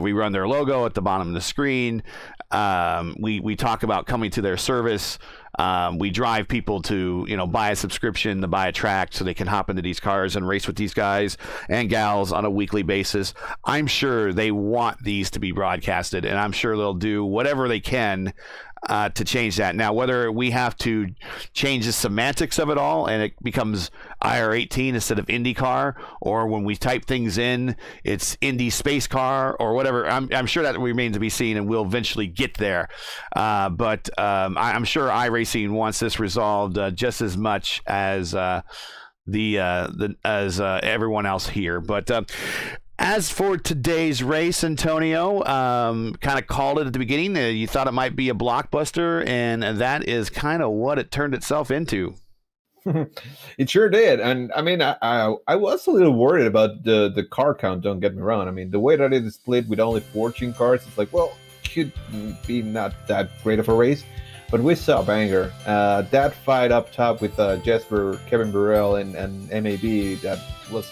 We run their logo at the bottom of the screen. We talk about coming to their service. We drive people to, buy a subscription, to buy a track so they can hop into these cars and race with these guys and gals on a weekly basis. I'm sure they want these to be broadcasted, and I'm sure they'll do whatever they can to change that. Now, whether we have to change the semantics of it all and it becomes IR18 instead of IndyCar, or when we type things in, it's Indy Space Car or whatever, I'm sure that remains to be seen, and we'll eventually get there. But I'm sure iRacing wants this resolved just as much as everyone else here. But as for today's race, Antonio, kind of called it at the beginning. You thought it might be a blockbuster, and that is kind of what it turned itself into. It sure did. And I mean, I was a little worried about the car count, don't get me wrong. I mean, the way that it is split with only 14 cars, it's like, well, could be not that great of a race. But we saw a banger. That fight up top with Jesper, Kevin Burrell, and MAB, that was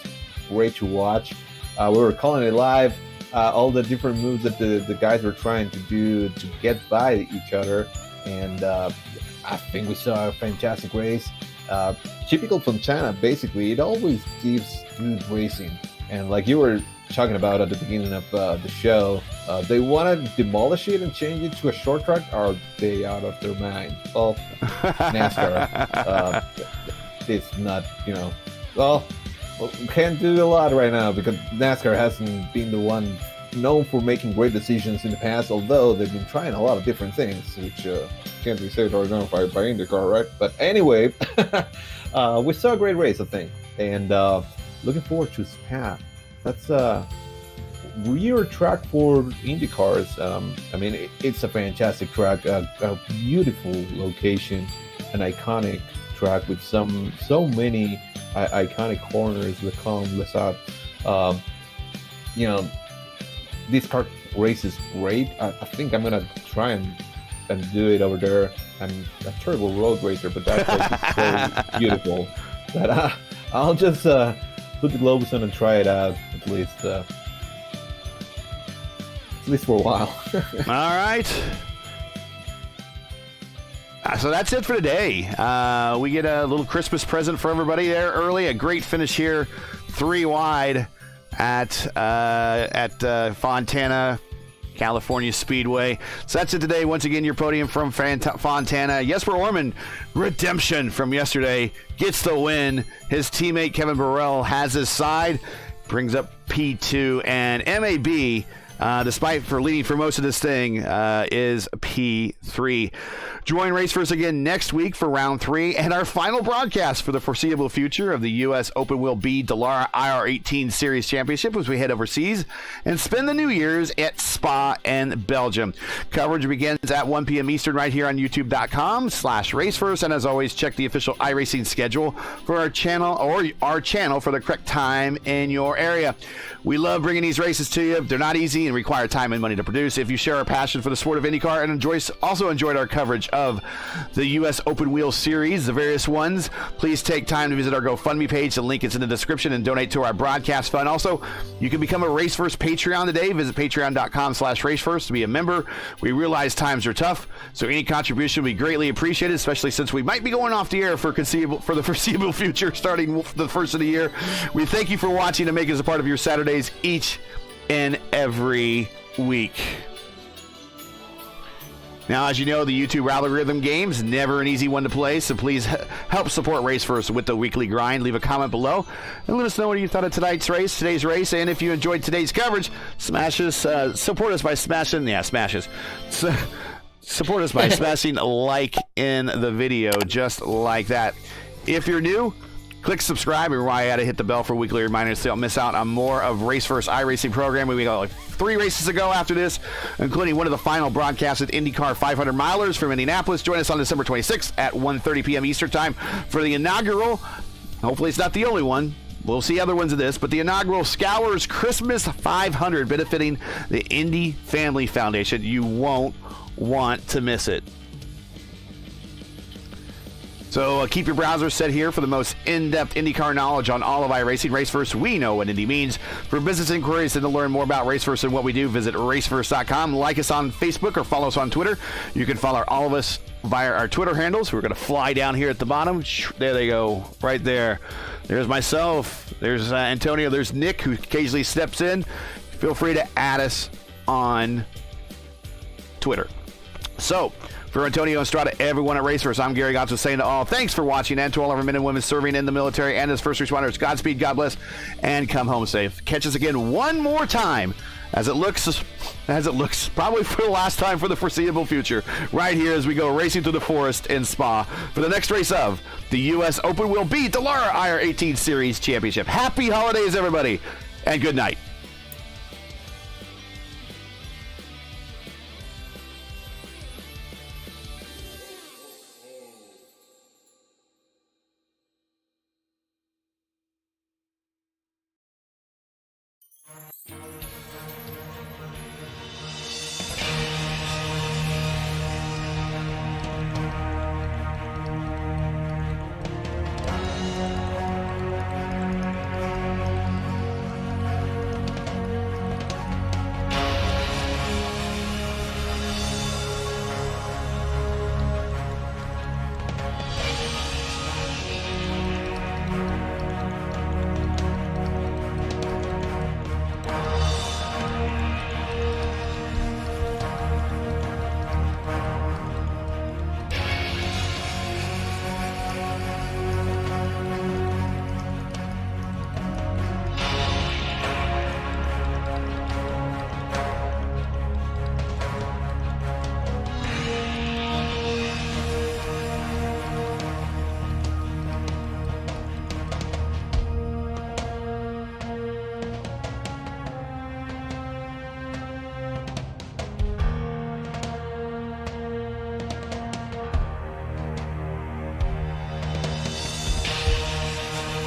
great to watch. We were calling it live, all the different moves that the guys were trying to do to get by each other. And I think we saw a fantastic race. Typical Fontana, basically, it always gives good racing. And like you were talking about at the beginning of the show, they want to demolish it and change it to a short track. Are they out of their mind? Well, NASCAR, it's not, well, we can't do a lot right now because NASCAR hasn't been the one known for making great decisions in the past, although they've been trying a lot of different things, which can't be said or identified by IndyCar, right? But anyway, we saw a great race, I think, and looking forward to Spa. That's a weird track for IndyCars. I mean, it's a fantastic track, a beautiful location, an iconic track with so many iconic corners, Le Combe, Lesat. This car race is great. I think I'm gonna try and do it over there. I'm a terrible road racer, but that place is so beautiful that I'll just put the gloves on and try it out at least for a while. All right. So that's it for today. We get a little Christmas present for everybody there early. A great finish here, 3 wide at Fontana, California Speedway. So that's it today. Once again, your podium from Fontana. Jesper Orman, redemption from yesterday, gets the win. His teammate Kevin Burrell has his side, brings up P2, and MAB, despite for leading for most of this thing, is P3. Join Racefirst again next week for round 3 and our final broadcast for the foreseeable future of the U.S. Open Wheel B Dallara IR18 Series Championship as we head overseas and spend the New Year's at Spa and Belgium. Coverage begins at 1 p.m. Eastern right here on youtube.com/Racefirst. And as always, check the official iRacing schedule for our channel for the correct time in your area. We love bringing these races to you. They're not easy, and require time and money to produce. If you share our passion for the sport of IndyCar and also enjoyed our coverage of the U.S. Open Wheel Series, the various ones, please take time to visit our GoFundMe page. The link is in the description, and donate to our broadcast fund. Also, you can become a Race First Patreon today. Visit patreon.com/racefirst to be a member. We realize times are tough, so any contribution would be greatly appreciated, especially since we might be going off the air for the foreseeable future, starting the first of the year. We thank you for watching and making us a part of your Saturdays each and every week. Now, as you know, the YouTube algorithm game is never an easy one to play, so please help support Race First with the weekly grind. Leave a comment below and let us know what you thought of today's race, and if you enjoyed today's coverage, support us by smashing like in the video, just like that. If you're new, click subscribe, and why you gotta hit the bell for weekly reminders so you don't miss out on more of Race First iRacing program. We got like 3 races to go after this, including one of the final broadcasts with IndyCar 500 milers from Indianapolis. Join us on December 26th at 1:30 p.m. Eastern Time for the inaugural, hopefully it's not the only one, we'll see other ones of this, but the inaugural Scour's Christmas 500 benefiting the Indy Family Foundation. You won't want to miss it. So keep your browser set here for the most in-depth IndyCar knowledge on all of iRacing. Race First, we know what Indy means. For business inquiries and to learn more about Race First and what we do, visit racefirst.com. Like us on Facebook or follow us on Twitter. You can follow all of us via our Twitter handles. We're going to fly down here at the bottom. There they go, right there. There's myself. There's Antonio. There's Nick, who occasionally steps in. Feel free to add us on Twitter. So, for Antonio Estrada, everyone at Race First, I'm Gary Gotzo saying to all, thanks for watching, and to all of our men and women serving in the military and as first responders, Godspeed, God bless, and come home safe. Catch us again one more time, as it looks probably for the last time for the foreseeable future, right here as we go racing through the forest in Spa for the next race of the U.S. Open Wheel B Dallara IR18 Series Championship. Happy holidays, everybody, and good night.